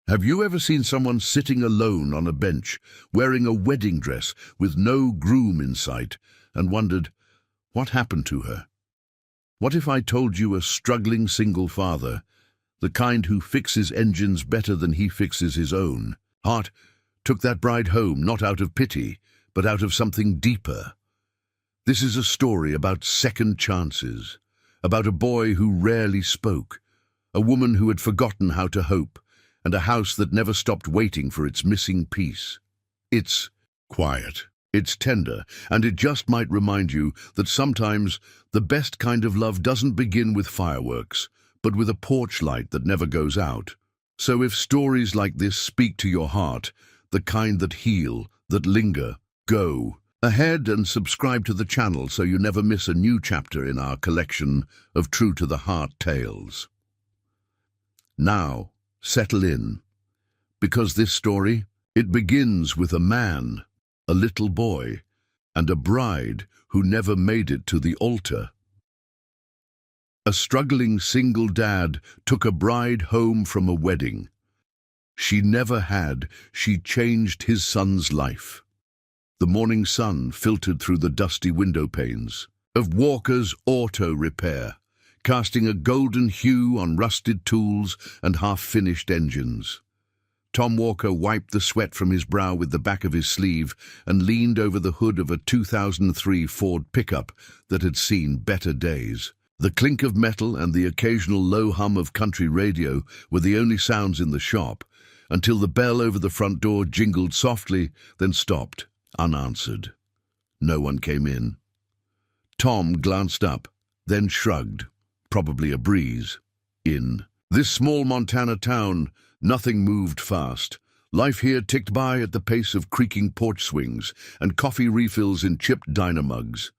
Have you ever seen someone sitting alone on a bench, wearing a wedding dress with no groom in sight, and wondered, what happened to her? What if I told you a struggling single father, the kind who fixes engines better than he fixes his own, heart, took that bride home not out of pity, but out of something deeper? This is a story about second chances, about a boy who rarely spoke, a woman who had forgotten how to hope, and a house that never stopped waiting for its missing piece. It's quiet, it's tender, and it just might remind you that sometimes the best kind of love doesn't begin with fireworks, but with a porch light that never goes out. So if stories like this speak to your heart, the kind that heal, that linger, go ahead and subscribe to the channel so you never miss a new chapter in our collection of true-to-the-heart tales. Now, settle in, because this story, it begins with a man, a little boy, and a bride who never made it to the altar. A struggling single dad took a bride home from a wedding. She never had, she changed his son's life. The morning sun filtered through the dusty window panes of Walker's Auto Repair, casting a golden hue on rusted tools and half-finished engines. Tom Walker wiped the sweat from his brow with the back of his sleeve and leaned over the hood of a 2003 Ford pickup that had seen better days. The clink of metal and the occasional low hum of country radio were the only sounds in the shop, until the bell over the front door jingled softly, then stopped, unanswered. No one came in. Tom glanced up, then shrugged. Probably a breeze. In this small Montana town, nothing moved fast. Life here ticked by at the pace of creaking porch swings and coffee refills in chipped diner mugs.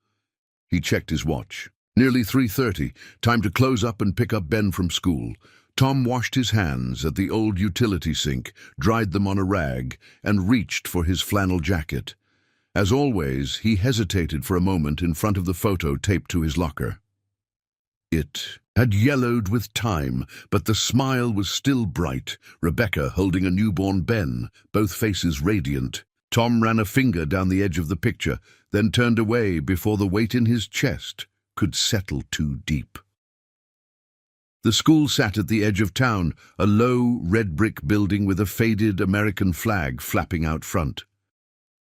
He checked his watch. Nearly 3:30, time to close up and pick up Ben from school. Tom washed his hands at the old utility sink, dried them on a rag, and reached for his flannel jacket. As always, he hesitated for a moment in front of the photo taped to his locker. It had yellowed with time, but the smile was still bright, Rebecca holding a newborn Ben, both faces radiant. Tom ran a finger down the edge of the picture, then turned away before the weight in his chest could settle too deep. The school sat at the edge of town, a low, red-brick building with a faded American flag flapping out front.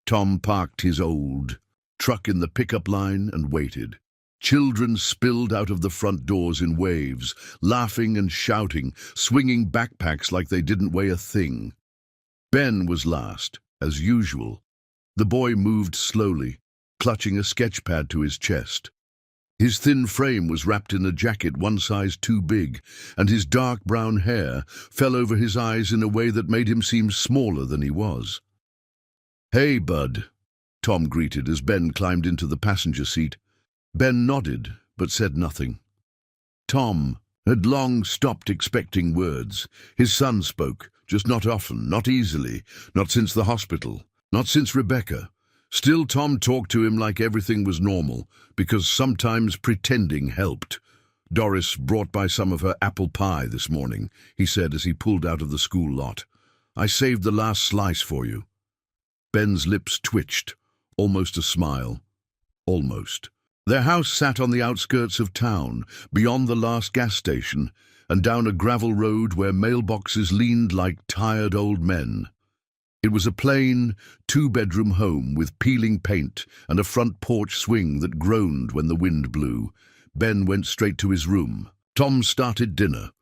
Tom parked his old truck in the pickup line and waited. Children spilled out of the front doors in waves, laughing and shouting, swinging backpacks like they didn't weigh a thing. Ben was last, as usual. The boy moved slowly, clutching a sketch pad to his chest. His thin frame was wrapped in a jacket one size too big, and his dark brown hair fell over his eyes in a way that made him seem smaller than he was. "Hey, bud," Tom greeted as Ben climbed into the passenger seat. Ben nodded, but said nothing. Tom had long stopped expecting words. His son spoke, just not often, not easily, not since the hospital, not since Rebecca. Still, Tom talked to him like everything was normal, because sometimes pretending helped. "Doris brought by some of her apple pie this morning," he said as he pulled out of the school lot. "I saved the last slice for you." Ben's lips twitched, almost a smile. Almost. Their house sat on the outskirts of town, beyond the last gas station, and down a gravel road where mailboxes leaned like tired old men. It was a plain, two-bedroom home with peeling paint and a front porch swing that groaned when the wind blew. Ben went straight to his room. Tom started dinner.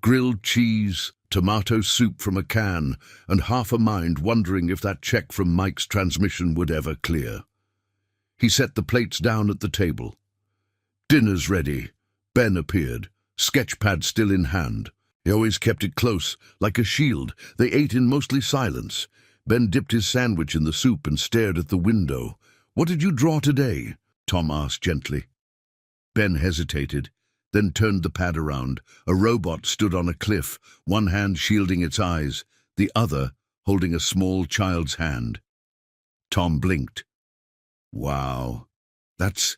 Grilled cheese, tomato soup from a can, and half a mind wondering if that check from Mike's transmission would ever clear. He set the plates down at the table. "Dinner's ready." Ben appeared, sketch pad still in hand. He always kept it close, like a shield. They ate in mostly silence. Ben dipped his sandwich in the soup and stared at the window. "What did you draw today?" Tom asked gently. Ben hesitated, then turned the pad around. A robot stood on a cliff, one hand shielding its eyes, the other holding a small child's hand. Tom blinked. "Wow, that's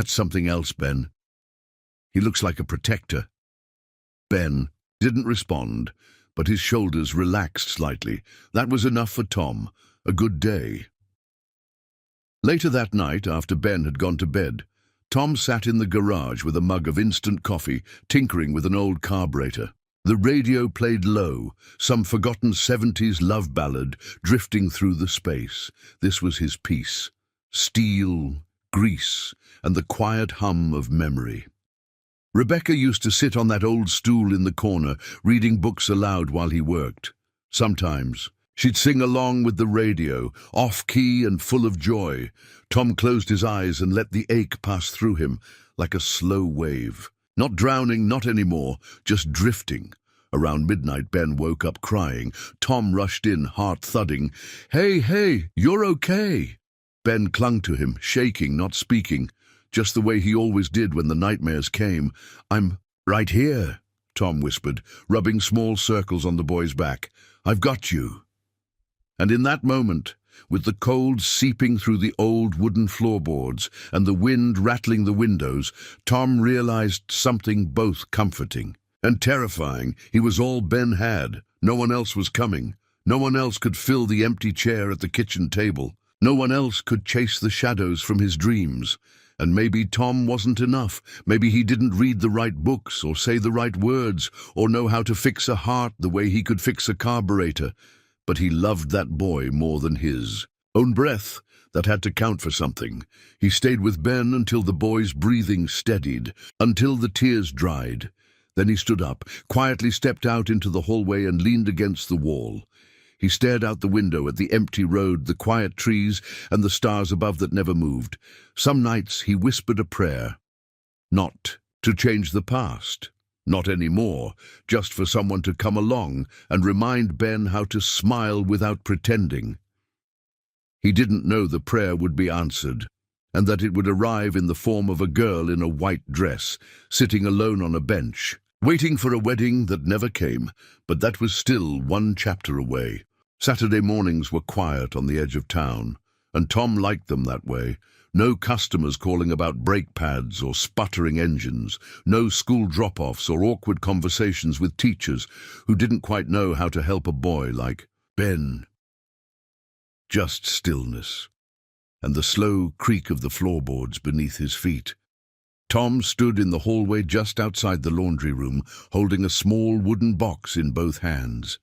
something else, Ben. He looks like a protector." Ben didn't respond. but his shoulders relaxed slightly. That was enough for Tom. A good day. Later that night, after Ben had gone to bed, Tom sat in the garage with a mug of instant coffee, tinkering with an old carburetor. The radio played low, some forgotten 70s love ballad drifting through the space. This was his peace. Steel, grease, and the quiet hum of memory. Rebecca used to sit on that old stool in the corner, reading books aloud while he worked. Sometimes she'd sing along with the radio, off-key and full of joy. Tom closed his eyes and let the ache pass through him like a slow wave. Not drowning, not anymore, just drifting. Around midnight, Ben woke up crying. Tom rushed in, heart thudding. Hey, you're okay." Ben clung to him, shaking, not speaking, just the way he always did when the nightmares came. "I'm right here," Tom whispered, rubbing small circles on the boy's back. "I've got you." And in that moment, with the cold seeping through the old wooden floorboards and the wind rattling the windows, Tom realized something both comforting and terrifying. He was all Ben had. No one else was coming. No one else could fill the empty chair at the kitchen table. No one else could chase the shadows from his dreams. And maybe Tom wasn't enough. Maybe he didn't read the right books or say the right words or know how to fix a heart the way he could fix a carburetor. But he loved that boy more than his own breath. That had to count for something. He stayed with Ben until the boy's breathing steadied, until the tears dried. Then he stood up, quietly stepped out into the hallway and leaned against the wall. He stared out the window at the empty road, the quiet trees, and the stars above that never moved. Some nights he whispered a prayer. Not to change the past. Not anymore, just for someone to come along and remind Ben how to smile without pretending. He didn't know the prayer would be answered, and that it would arrive in the form of a girl in a white dress, sitting alone on a bench, waiting for a wedding that never came, but that was still one chapter away. Saturday mornings were quiet on the edge of town, and Tom liked them that way. No customers calling about brake pads or sputtering engines, no school drop-offs or awkward conversations with teachers who didn't quite know how to help a boy like Ben. Just stillness, and the slow creak of the floorboards beneath his feet. Tom stood in the hallway just outside the laundry room, holding a small wooden box in both hands.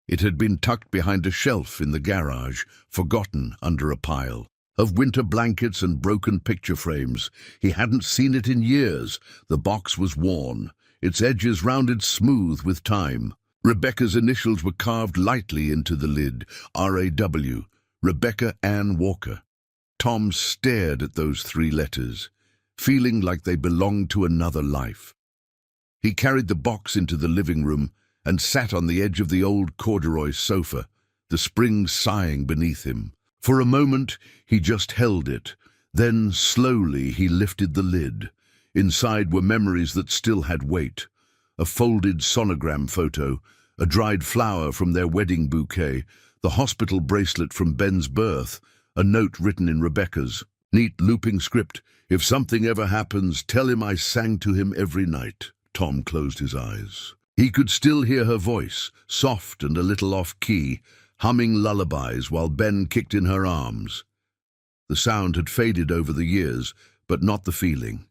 It had been tucked behind a shelf in the garage, forgotten under a pile of winter blankets and broken picture frames. He hadn't seen it in years. The box was worn, its edges rounded smooth with time. Rebecca's initials were carved lightly into the lid, R.A.W., Rebecca Ann Walker. Tom stared at those three letters, feeling like they belonged to another life. He carried the box into the living room and sat on the edge of the old corduroy sofa, the springs sighing beneath him. For a moment, he just held it. Then, slowly, he lifted the lid. Inside were memories that still had weight. A folded sonogram photo, a dried flower from their wedding bouquet, the hospital bracelet from Ben's birth, a note written in Rebecca's neat looping script. "If something ever happens, tell him I sang to him every night." Tom closed his eyes. He could still hear her voice, soft and a little off-key, humming lullabies while Ben kicked in her arms. The sound had faded over the years, but not the feeling.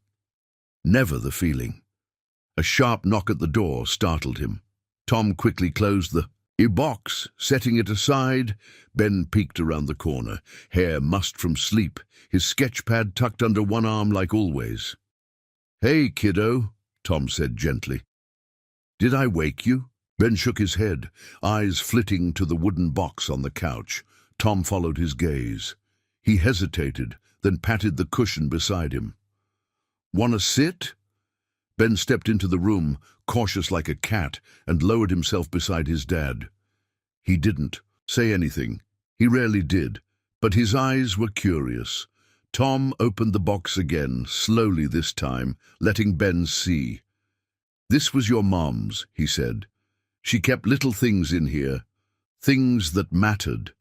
Never the feeling. A sharp knock at the door startled him. Tom quickly closed the box, setting it aside. Ben peeked around the corner, hair mussed from sleep, his sketchpad tucked under one arm like always. "Hey, kiddo," Tom said gently. "Did I wake you?" Ben shook his head, eyes flitting to the wooden box on the couch. Tom followed his gaze. He hesitated, then patted the cushion beside him. "Wanna sit?" Ben stepped into the room, cautious like a cat, and lowered himself beside his dad. He didn't say anything. He rarely did, but his eyes were curious. Tom opened the box again, slowly this time, letting Ben see. "This was your mom's," he said. "She kept little things in here, things that mattered."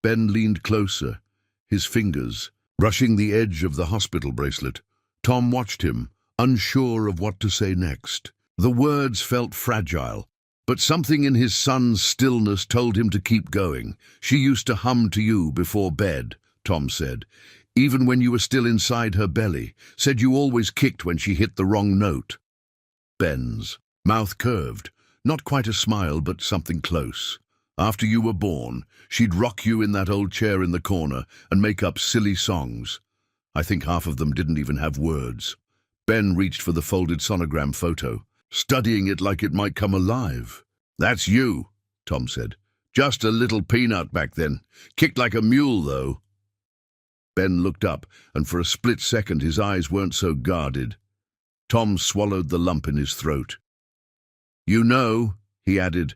Ben leaned closer, his fingers brushing the edge of the hospital bracelet. Tom watched him, unsure of what to say next. The words felt fragile, But something in his son's stillness told him to keep going. "She used to hum to you before bed," Tom said, "even when you were still inside her belly. Said you always kicked when she hit the wrong note." Ben's mouth curved, not quite a smile, but something close. "After you were born, she'd rock you in that old chair in the corner and make up silly songs. I think half of them didn't even have words." Ben reached for the folded sonogram photo, studying it like it might come alive. "That's you," Tom said. "Just a little peanut back then. Kicked like a mule, though." Ben looked up, and for a split second his eyes weren't so guarded. Tom swallowed the lump in his throat. "You know," he added,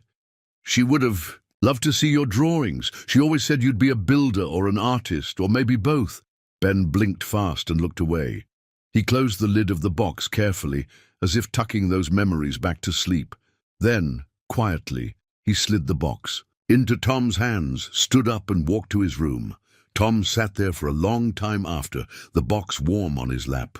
"she would have loved to see your drawings. She always said you'd be a builder or an artist, or maybe both." Ben blinked fast and looked away. He closed the lid of the box carefully, as if tucking those memories back to sleep. Then, quietly, he slid the box into Tom's hands, stood up and walked to his room. Tom sat there for a long time after, the box warm on his lap.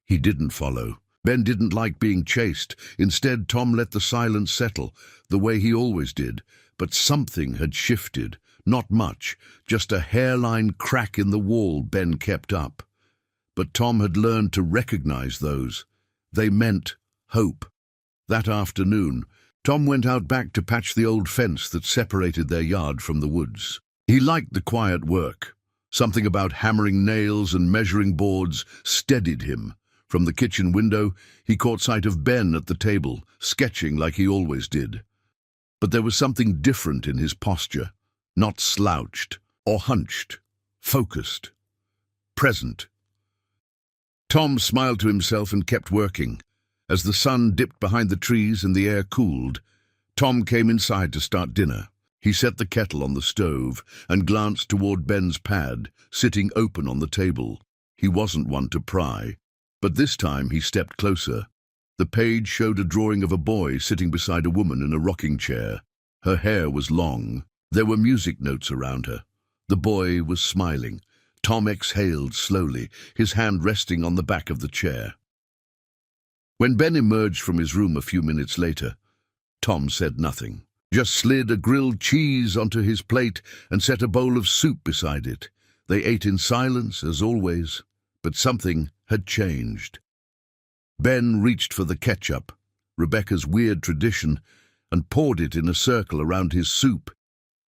He didn't follow. Ben didn't like being chased. Instead, Tom let the silence settle, the way he always did. But something had shifted. Not much, just a hairline crack in the wall Ben kept up. But Tom had learned to recognize those. They meant hope. That afternoon, Tom went out back to patch the old fence that separated their yard from the woods. He liked the quiet work. Something about hammering nails and measuring boards steadied him. From the kitchen window, he caught sight of Ben at the table, sketching like he always did. But there was something different in his posture, not slouched or hunched, focused, present. Tom smiled to himself and kept working. As the sun dipped behind the trees and the air cooled, Tom came inside to start dinner. He set the kettle on the stove and glanced toward Ben's pad, sitting open on the table. He wasn't one to pry, but this time he stepped closer. The page showed a drawing of a boy sitting beside a woman in a rocking chair. Her hair was long. There were music notes around her. The boy was smiling. Tom exhaled slowly, his hand resting on the back of the chair. When Ben emerged from his room a few minutes later, Tom said nothing, just slid a grilled cheese onto his plate and set a bowl of soup beside it. They ate in silence, as always, but something had changed. Ben reached for the ketchup, Rebecca's weird tradition, and poured it in a circle around his soup.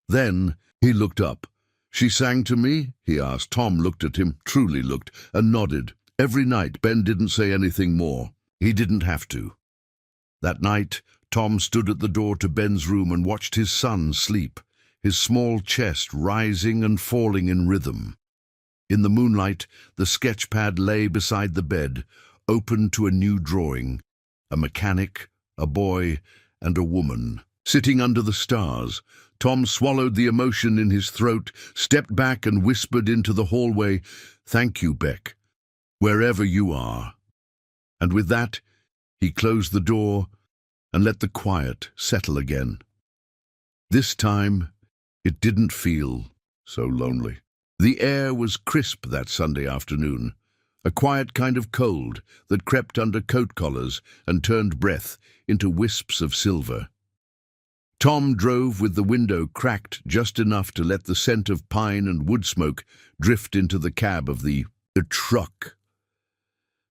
Then he looked up. "She sang to me?" he asked. Tom looked at him, truly looked, and nodded. Every night Ben didn't say anything more. He didn't have to. That night, Tom stood at the door to Ben's room and watched his son sleep, his small chest rising and falling in rhythm. In the moonlight, the sketch pad lay beside the bed, open to a new drawing. A mechanic, a boy, and a woman. Sitting under the stars, Tom swallowed the emotion in his throat, stepped back and whispered into the hallway, "Thank you, Beck, wherever you are." And with that, he closed the door and let the quiet settle again. This time, it didn't feel so lonely. The air was crisp that Sunday afternoon, a quiet kind of cold that crept under coat collars and turned breath into wisps of silver. Tom drove with the window cracked just enough to let the scent of pine and wood smoke drift into the cab of the truck.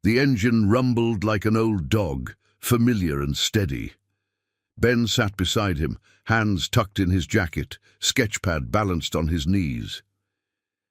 The engine rumbled like an old dog, familiar and steady. Ben sat beside him, hands tucked in his jacket, sketchpad balanced on his knees.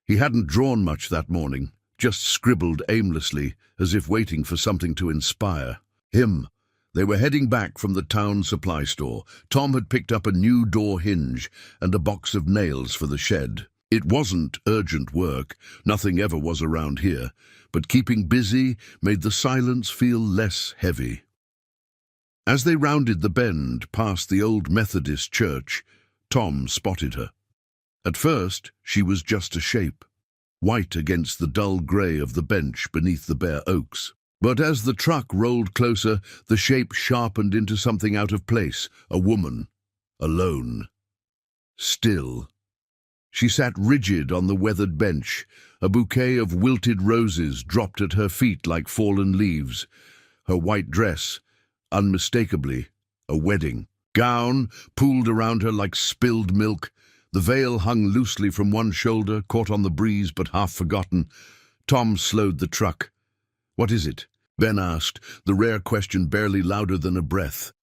He hadn't drawn much that morning, just scribbled aimlessly, as if waiting for something to inspire him. They were heading back from the town supply store. Tom had picked up a new door hinge and a box of nails for the shed. It wasn't urgent work, nothing ever was around here, but keeping busy made the silence feel less heavy. As they rounded the bend past the old Methodist church, Tom spotted her. At first, she was just a shape, white against the dull grey of the bench beneath the bare oaks. But as the truck rolled closer, the shape sharpened into something out of place, a woman, alone, still. She sat rigid on the weathered bench, a bouquet of wilted roses dropped at her feet like fallen leaves. Her white dress, unmistakably a wedding, Gown pooled around her like spilled milk. The veil hung loosely from one shoulder, caught on the breeze but half forgotten. Tom slowed the truck. "What is it?" Ben asked, the rare question barely louder than a breath.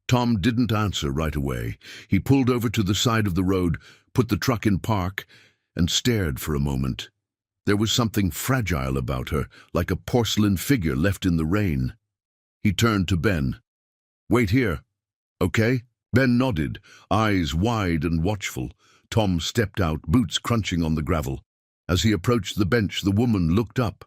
Tom didn't answer right away. He pulled over to the side of the road, put the truck in park, and stared for a moment. There was something fragile about her, like a porcelain figure left in the rain. He turned to Ben. "Wait here. Okay?" Ben nodded, eyes wide and watchful. Tom stepped out, boots crunching on the gravel. As he approached the bench, the woman looked up.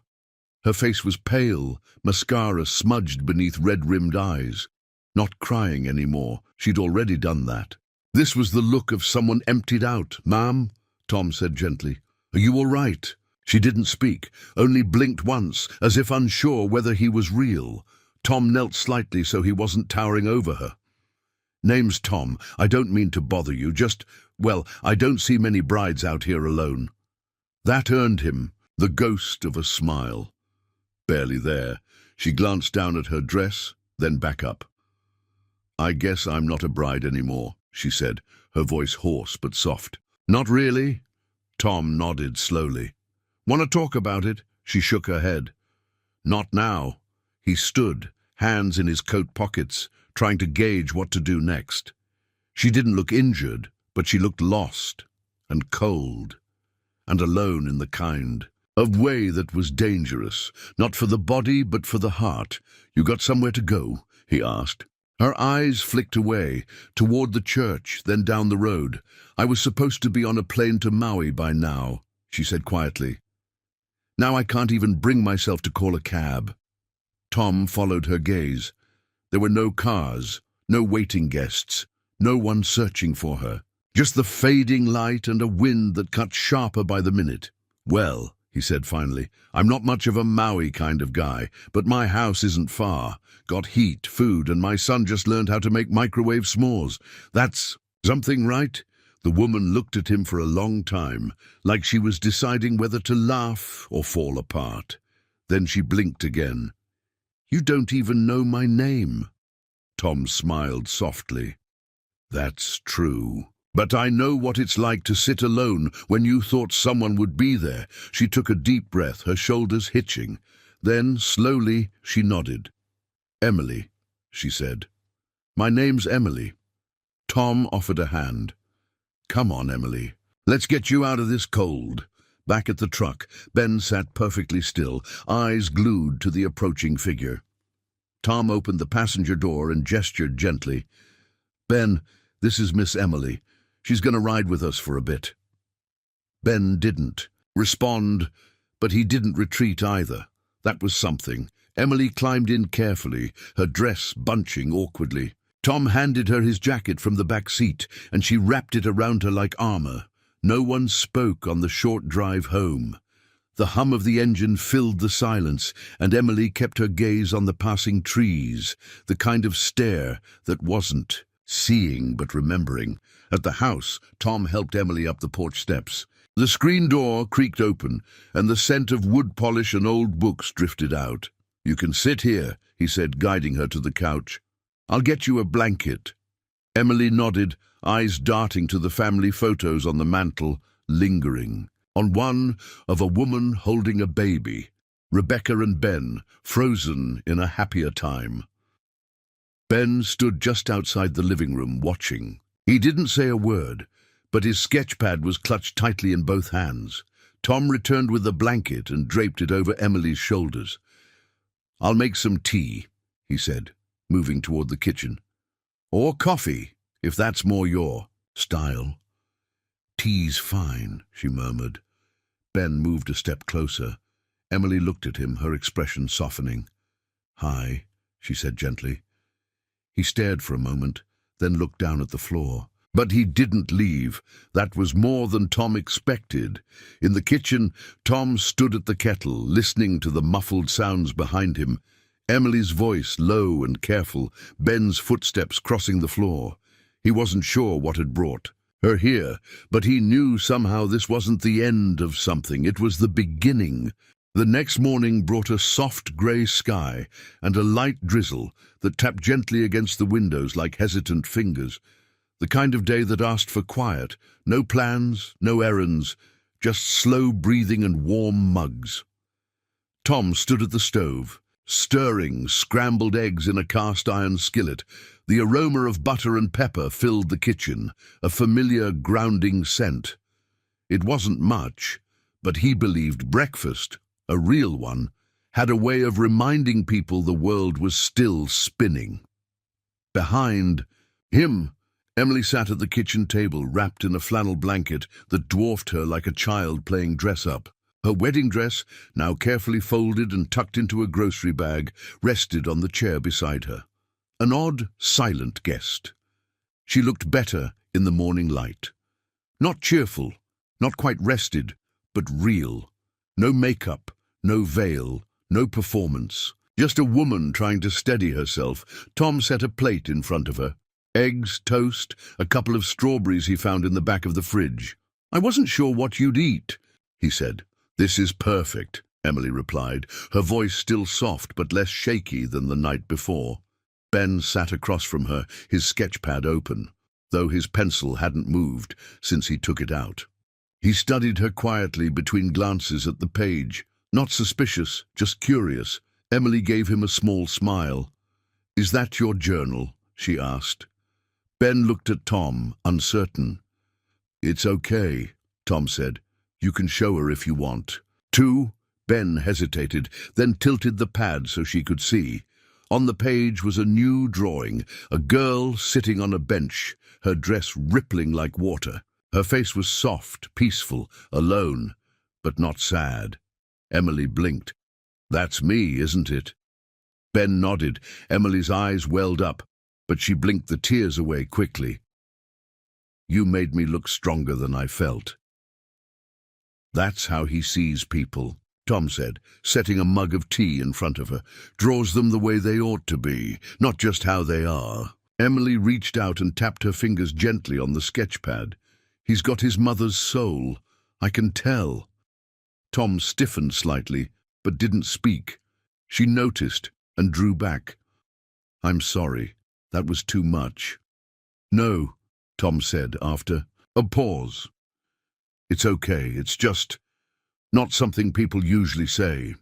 Her face was pale, mascara smudged beneath red-rimmed eyes. Not crying anymore. She'd already done that. This was the look of someone emptied out. "Ma'am," Tom said gently, "are you all right?" She didn't speak, only blinked once, as if unsure whether he was real. Tom knelt slightly so he wasn't towering over her. "Name's Tom. I don't mean to bother you, well, I don't see many brides out here alone." That earned him the ghost of a smile. Barely there, she glanced down at her dress, then back up. "I guess I'm not a bride anymore," she said, her voice hoarse but soft. "Not really?" Tom nodded slowly. "Want to talk about it?" She shook her head. "Not now." He stood, hands in his coat pockets, trying to gauge what to do next. She didn't look injured, but she looked lost and cold and alone in the kind of way that was dangerous, not for the body but for the heart. "You got somewhere to go?" he asked. Her eyes flicked away, toward the church, then down the road. "I was supposed to be on a plane to Maui by now," she said quietly. "Now I can't even bring myself to call a cab." Tom followed her gaze. There were no cars, no waiting guests, no one searching for her. Just the fading light and a wind that cut sharper by the minute. "Well," he said finally, "I'm not much of a Maui kind of guy, but my house isn't far. Got heat, food, and my son just learned how to make microwave s'mores. That's something, right?" The woman looked at him for a long time, like she was deciding whether to laugh or fall apart. Then she blinked again. "You don't even know my name." Tom smiled softly. "That's true. But I know what it's like to sit alone when you thought someone would be there." She took a deep breath, her shoulders hitching. Then, slowly, she nodded. "Emily," she said. "My name's Emily." Tom offered a hand. "Come on, Emily. Let's get you out of this cold." Back at the truck, Ben sat perfectly still, eyes glued to the approaching figure. Tom opened the passenger door and gestured gently. "Ben, this is Miss Emily. She's going to ride with us for a bit." Ben didn't respond, but he didn't retreat either. That was something. Emily climbed in carefully, her dress bunching awkwardly. Tom handed her his jacket from the back seat, and she wrapped it around her like armor. No one spoke on the short drive home. The hum of the engine filled the silence, and Emily kept her gaze on the passing trees, the kind of stare that wasn't seeing but remembering. At the house, Tom helped Emily up the porch steps. The screen door creaked open, and the scent of wood polish and old books drifted out. "You can sit here," he said, guiding her to the couch. "I'll get you a blanket." Emily nodded, eyes darting to the family photos on the mantel, lingering. On one, of a woman holding a baby, Rebecca and Ben, frozen in a happier time. Ben stood just outside the living room, watching. He didn't say a word, but his sketchpad was clutched tightly in both hands. Tom returned with a blanket and draped it over Emily's shoulders. "I'll make some tea," he said, moving toward the kitchen. "Or coffee, if that's more your style." "Tea's fine," she murmured. Ben moved a step closer. Emily looked at him, her expression softening. "Hi," she said gently. He stared for a moment, then looked down at the floor. But he didn't leave. That was more than Tom expected. In the kitchen, Tom stood at the kettle, listening to the muffled sounds behind him. Emily's voice, low and careful, Ben's footsteps crossing the floor. He wasn't sure what had brought her here, but he knew somehow this wasn't the end of something. It was the beginning. The next morning brought a soft grey sky and a light drizzle that tapped gently against the windows like hesitant fingers. The kind of day that asked for quiet, no plans, no errands, just slow breathing and warm mugs. Tom stood at the stove, stirring scrambled eggs in a cast-iron skillet. The aroma of butter and pepper filled the kitchen, a familiar grounding scent. It wasn't much, but he believed breakfast, a real one, had a way of reminding people the world was still spinning. Behind him, Emily sat at the kitchen table, wrapped in a flannel blanket that dwarfed her like a child playing dress-up. Her wedding dress, now carefully folded and tucked into a grocery bag, rested on the chair beside her. An odd, silent guest. She looked better in the morning light. Not cheerful, not quite rested, but real. No makeup, no veil, no performance. Just a woman trying to steady herself. Tom set a plate in front of her. Eggs, toast, a couple of strawberries he found in the back of the fridge. "I wasn't sure what you'd eat," he said. "This is perfect," Emily replied, her voice still soft but less shaky than the night before. Ben sat across from her, his sketchpad open, though his pencil hadn't moved since he took it out. He studied her quietly between glances at the page. Not suspicious, just curious. Emily gave him a small smile. "Is that your journal?" she asked. Ben looked at Tom, uncertain. "It's okay," Tom said. "You can show her if you want." "Two?" Ben hesitated, then tilted the pad so she could see. On the page was a new drawing, a girl sitting on a bench, her dress rippling like water. Her face was soft, peaceful, alone, but not sad. Emily blinked. "That's me, isn't it?" Ben nodded. Emily's eyes welled up, but she blinked the tears away quickly. "You made me look stronger than I felt." "That's how he sees people," Tom said, setting a mug of tea in front of her. "Draws them the way they ought to be, not just how they are." Emily reached out and tapped her fingers gently on the sketchpad. "He's got his mother's soul. I can tell." Tom stiffened slightly, but didn't speak. She noticed and drew back. "I'm sorry. That was too much." "No," Tom said after a pause. "It's okay. It's just not something people usually say."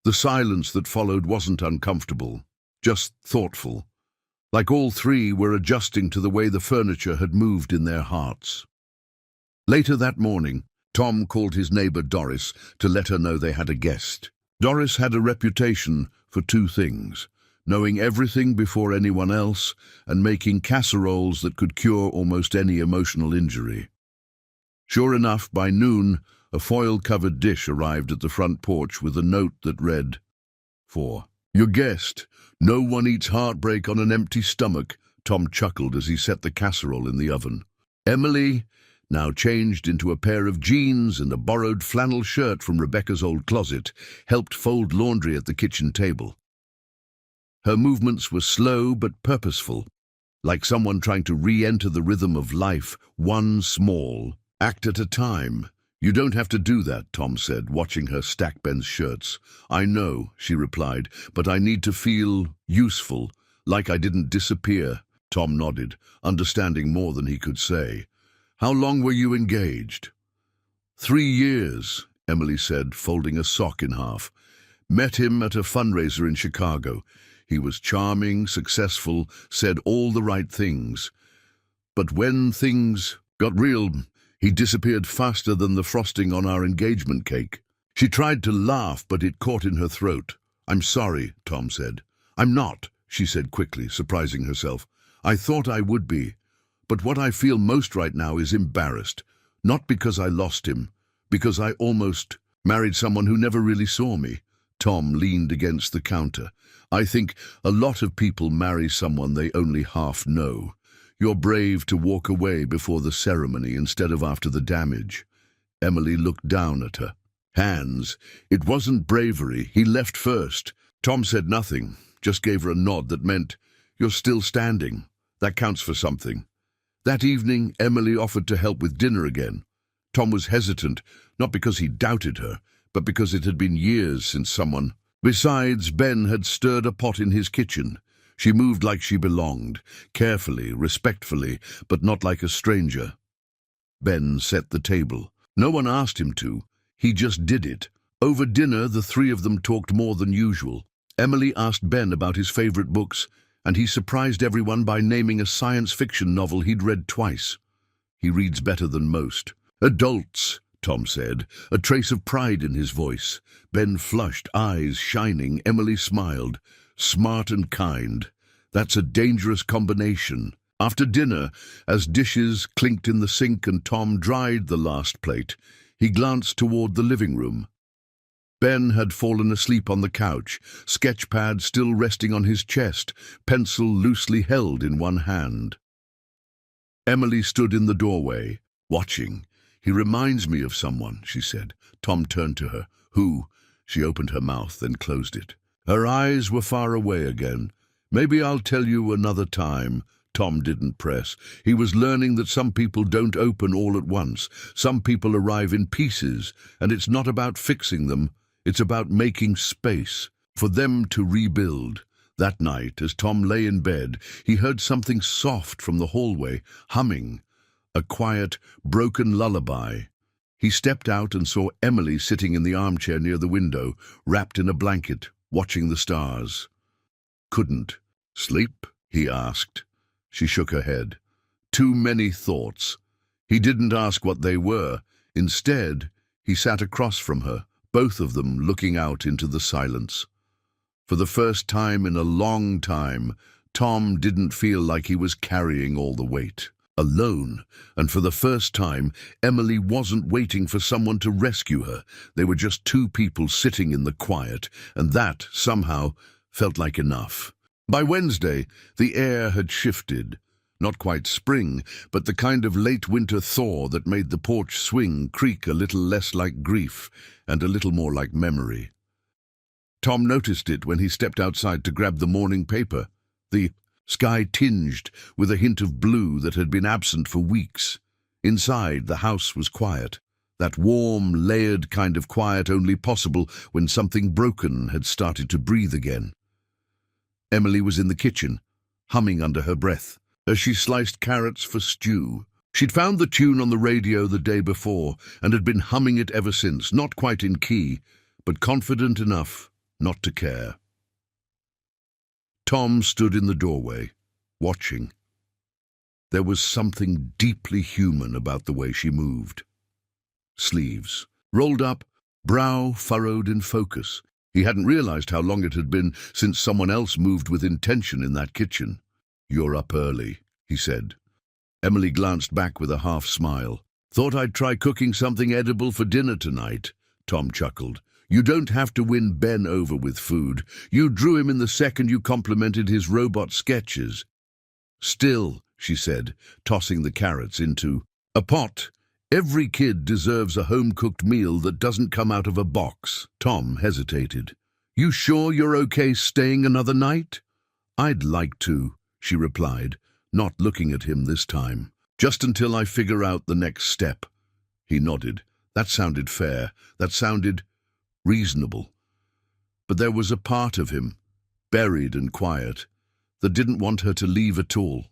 The silence that followed wasn't uncomfortable, just thoughtful, like all three were adjusting to the way the furniture had moved in their hearts. Later that morning, Tom called his neighbor Doris to let her know they had a guest. Doris had a reputation for two things: knowing everything before anyone else and making casseroles that could cure almost any emotional injury. Sure enough, by noon, a foil-covered dish arrived at the front porch with a note that read, "For your guest, no one eats heartbreak on an empty stomach." Tom chuckled as he set the casserole in the oven. Emily, now changed into a pair of jeans and a borrowed flannel shirt from Rebecca's old closet, helped fold laundry at the kitchen table. Her movements were slow but purposeful, like someone trying to re-enter the rhythm of life, one small act at a time. "You don't have to do that," Tom said, watching her stack Ben's shirts. "I know," she replied, "but I need to feel useful, like I didn't disappear." Tom nodded, understanding more than he could say. "How long were you engaged?" 3 years, Emily said, folding a sock in half. "Met him at a fundraiser in Chicago. He was charming, successful, said all the right things. But when things got real, he disappeared faster than the frosting on our engagement cake." She tried to laugh, but it caught in her throat. "I'm sorry," Tom said. "I'm not," she said quickly, surprising herself. "I thought I would be. But what I feel most right now is embarrassed. Not because I lost him, because I almost married someone who never really saw me." Tom leaned against the counter. "I think a lot of people marry someone they only half know. You're brave to walk away before the ceremony instead of after the damage." Emily looked down at her. "Hands. It wasn't bravery. He left first." Tom said nothing, just gave her a nod that meant, "You're still standing. That counts for something." That evening, Emily offered to help with dinner again. Tom was hesitant, not because he doubted her, but because it had been years since someone. Besides, Ben had stirred a pot in his kitchen. She moved like she belonged, carefully, respectfully, but not like a stranger. Ben set the table. No one asked him to. He just did it. Over dinner, the three of them talked more than usual. Emily asked Ben about his favorite books, and he surprised everyone by naming a science fiction novel he'd read twice. He reads better than most. Adults, Tom said, a trace of pride in his voice. Ben flushed, eyes shining. Emily smiled. Smart and kind. That's a dangerous combination. After dinner, as dishes clinked in the sink and Tom dried the last plate, he glanced toward the living room. Ben had fallen asleep on the couch, sketchpad still resting on his chest, pencil loosely held in one hand. Emily stood in the doorway, watching. "He reminds me of someone," she said. Tom turned to her. "Who?" She opened her mouth, then closed it. Her eyes were far away again. "Maybe I'll tell you another time." Tom didn't press. He was learning that some people don't open all at once. Some people arrive in pieces, and it's not about fixing them. It's about making space for them to rebuild. That night, as Tom lay in bed, he heard something soft from the hallway, humming, a quiet, broken lullaby. He stepped out and saw Emily sitting in the armchair near the window, wrapped in a blanket, watching the stars. "Couldn't sleep?" he asked. She shook her head. Too many thoughts. He didn't ask what they were. Instead, he sat across from her, both of them looking out into the silence. For the first time in a long time, Tom didn't feel like he was carrying all the weight. Alone, and for the first time, Emily wasn't waiting for someone to rescue her. They were just two people sitting in the quiet, and that, somehow, felt like enough. By Wednesday, the air had shifted. Not quite spring, but the kind of late winter thaw that made the porch swing creak a little less like grief and a little more like memory. Tom noticed it when he stepped outside to grab the morning paper. The sky tinged with a hint of blue that had been absent for weeks. Inside, the house was quiet. That warm, layered kind of quiet only possible when something broken had started to breathe again. Emily was in the kitchen, humming under her breath, as she sliced carrots for stew. She'd found the tune on the radio the day before and had been humming it ever since, not quite in key, but confident enough not to care. Tom stood in the doorway, watching. There was something deeply human about the way she moved. Sleeves rolled up, brow furrowed in focus. He hadn't realized how long it had been since someone else moved with intention in that kitchen. "You're up early," he said. Emily glanced back with a half smile. "Thought I'd try cooking something edible for dinner tonight," Tom chuckled. "You don't have to win Ben over with food. You drew him in the second you complimented his robot sketches." "Still," she said, tossing the carrots into a pot. "Every kid deserves a home-cooked meal that doesn't come out of a box." Tom hesitated. "You sure you're okay staying another night?" "I'd like to," she replied, not looking at him this time. "Just until I figure out the next step." He nodded. That sounded fair. That sounded reasonable. But there was a part of him, buried and quiet, that didn't want her to leave at all.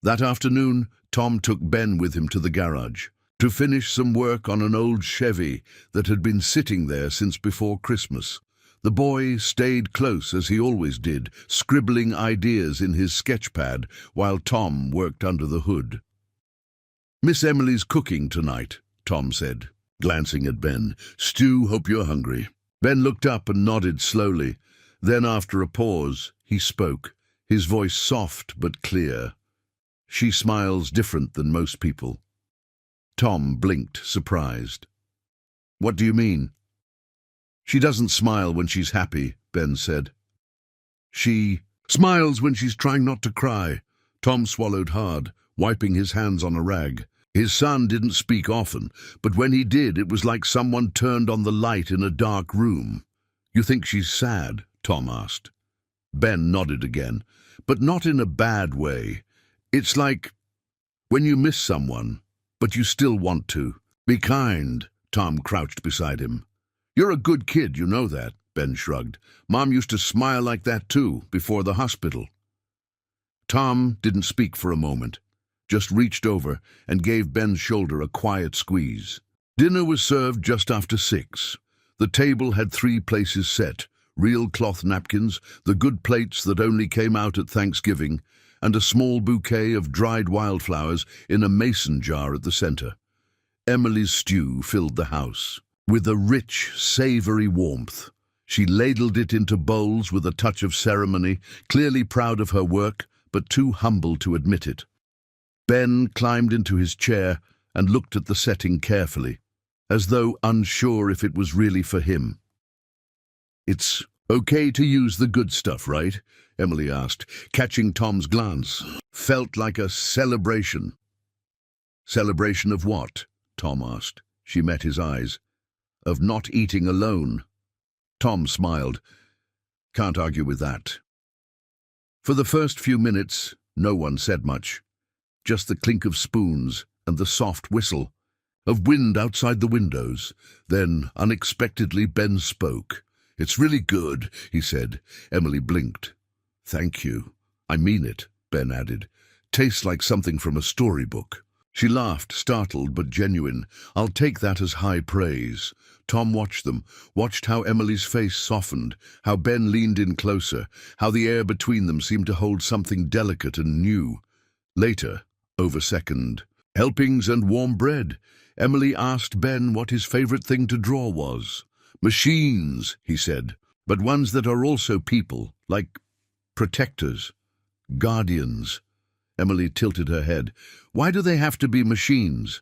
That afternoon, Tom took Ben with him to the garage to finish some work on an old Chevy that had been sitting there since before Christmas. The boy stayed close as he always did, scribbling ideas in his sketchpad while Tom worked under the hood. "Miss Emily's cooking tonight," Tom said, glancing at Ben. "Stew, hope you're hungry." Ben looked up and nodded slowly. Then, after a pause, he spoke, his voice soft but clear. "She smiles different than most people." Tom blinked, surprised. "What do you mean?" "She doesn't smile when she's happy," Ben said. "She smiles when she's trying not to cry." Tom swallowed hard, wiping his hands on a rag. His son didn't speak often, but when he did, it was like someone turned on the light in a dark room. "You think she's sad?" Tom asked. Ben nodded again, but not in a bad way. "It's like when you miss someone, but you still want to." "Be kind." Tom crouched beside him. You're a good kid, you know that, Ben shrugged. Mom used to smile like that too, before the hospital. Tom didn't speak for a moment, just reached over and gave Ben's shoulder a quiet squeeze. Dinner was served just after 6. The table had 3 places set, real cloth napkins, the good plates that only came out at Thanksgiving, and a small bouquet of dried wildflowers in a mason jar at the center. Emily's stew filled the house. With a rich, savory warmth, she ladled it into bowls with a touch of ceremony, clearly proud of her work, but too humble to admit it. Ben climbed into his chair and looked at the setting carefully, as though unsure if it was really for him. "It's okay to use the good stuff, right?" Emily asked, catching Tom's glance. Felt like a celebration. "Celebration of what?" Tom asked. She met his eyes. "Of not eating alone." Tom smiled. "Can't argue with that." For the first few minutes, no one said much. Just the clink of spoons and the soft whistle of wind outside the windows. Then, unexpectedly, Ben spoke. "It's really good," he said. Emily blinked. "Thank you." "I mean it," Ben added. "Tastes like something from a storybook." She laughed, startled but genuine. "I'll take that as high praise." Tom watched them, watched how Emily's face softened, how Ben leaned in closer, how the air between them seemed to hold something delicate and new. Later, over second helpings and warm bread, Emily asked Ben what his favorite thing to draw was. "Machines," he said, "but ones that are also people, like protectors, guardians." Emily tilted her head. "Why do they have to be machines?"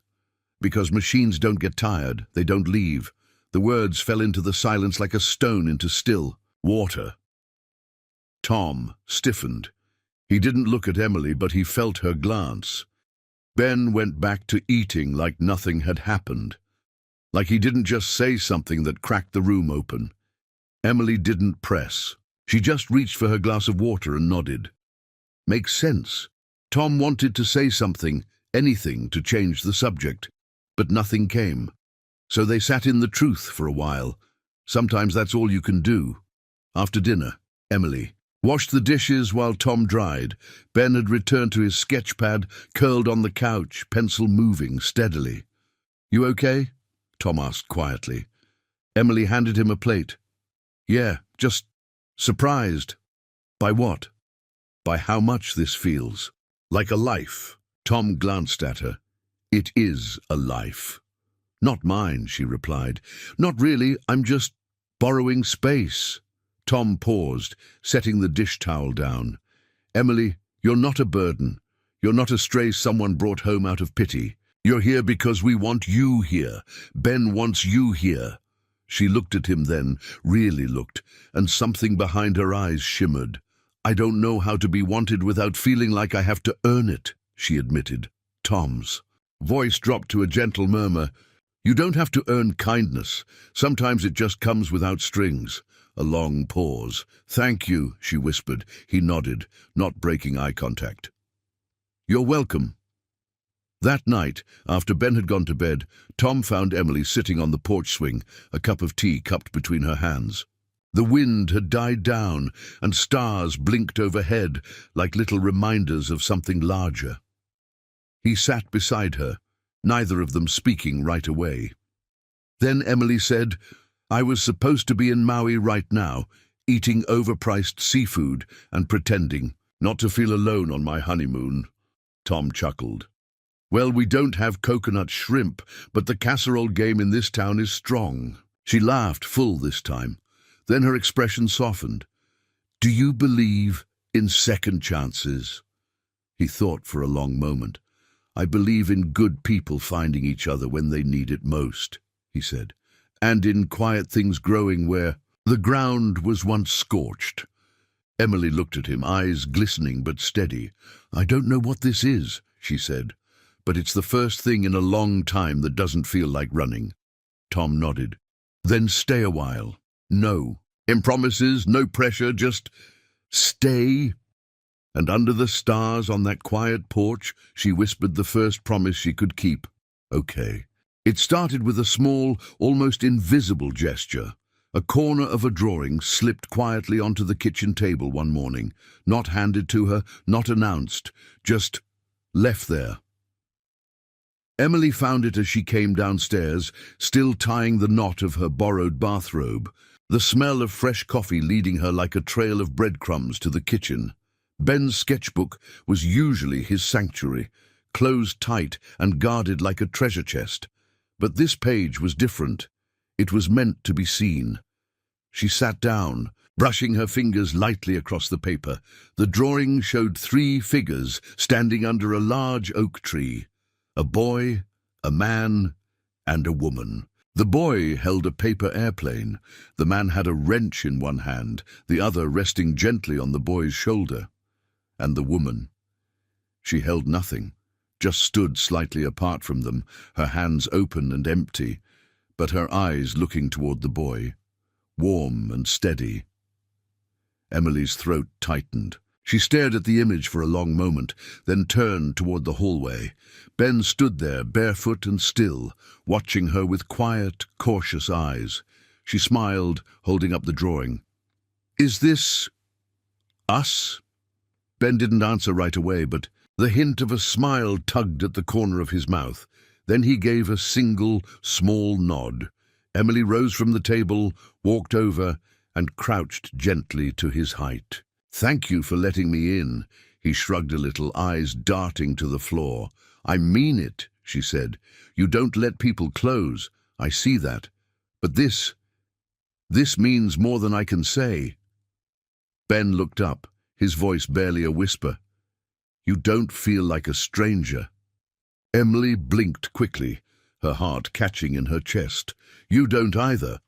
"Because machines don't get tired, they don't leave." The words fell into the silence like a stone into still water. Tom stiffened. He didn't look at Emily, but he felt her glance. Ben went back to eating like nothing had happened. Like he didn't just say something that cracked the room open. Emily didn't press. She just reached for her glass of water and nodded. Makes sense. Tom wanted to say something, anything to change the subject, but nothing came. So they sat in the truth for a while. Sometimes that's all you can do. After dinner, Emily washed the dishes while Tom dried. Ben had returned to his sketch pad, curled on the couch, pencil moving steadily. "You okay?" Tom asked quietly. Emily handed him a plate. "Yeah, just surprised." "By what?" "By how much this feels. Like a life." Tom glanced at her. "It is a life." "Not mine," she replied. "Not really, I'm just borrowing space." Tom paused, setting the dish towel down. "Emily, you're not a burden. You're not a stray someone brought home out of pity. You're here because we want you here. Ben wants you here." She looked at him then, really looked, and something behind her eyes shimmered. "I don't know how to be wanted without feeling like I have to earn it," she admitted. Tom's voice dropped to a gentle murmur. "You don't have to earn kindness. Sometimes it just comes without strings." A long pause. "Thank you," she whispered. He nodded, not breaking eye contact. "You're welcome." That night, after Ben had gone to bed, Tom found Emily sitting on the porch swing, a cup of tea cupped between her hands. The wind had died down, and stars blinked overhead like little reminders of something larger. He sat beside her, neither of them speaking right away. Then Emily said, "I was supposed to be in Maui right now, eating overpriced seafood and pretending not to feel alone on my honeymoon." Tom chuckled. "Well, we don't have coconut shrimp, but the casserole game in this town is strong." She laughed full this time. Then her expression softened. "Do you believe in second chances?" He thought for a long moment. "I believe in good people finding each other when they need it most," he said, "and in quiet things growing where the ground was once scorched." Emily looked at him, eyes glistening but steady. "I don't know what this is," she said, "but it's the first thing in a long time that doesn't feel like running." Tom nodded. "Then stay a while." "No. Promises, no pressure, just stay." And under the stars on that quiet porch, she whispered the first promise she could keep. "Okay." It started with a small, almost invisible gesture. A corner of a drawing slipped quietly onto the kitchen table one morning, not handed to her, not announced, just left there. Emily found it as she came downstairs, still tying the knot of her borrowed bathrobe, the smell of fresh coffee leading her like a trail of breadcrumbs to the kitchen. Ben's sketchbook was usually his sanctuary, closed tight and guarded like a treasure chest. But this page was different. It was meant to be seen. She sat down, brushing her fingers lightly across the paper. The drawing showed 3 figures standing under a large oak tree. A boy, a man, and a woman. The boy held a paper airplane. The man had a wrench in one hand, the other resting gently on the boy's shoulder. And the woman, she held nothing, just stood slightly apart from them, her hands open and empty, but her eyes looking toward the boy, warm and steady. Emily's throat tightened. She stared at the image for a long moment, then turned toward the hallway. Ben stood there, barefoot and still, watching her with quiet, cautious eyes. She smiled, holding up the drawing. "Is this us?" Ben didn't answer right away, but the hint of a smile tugged at the corner of his mouth. Then he gave a single, small nod. Emily rose from the table, walked over, and crouched gently to his height. "Thank you for letting me in." He shrugged a little, eyes darting to the floor. "I mean it," she said. "You don't let people close. I see that. But this means more than I can say." Ben looked up, his voice barely a whisper. "You don't feel like a stranger." Emily blinked quickly, her heart catching in her chest. "You don't either."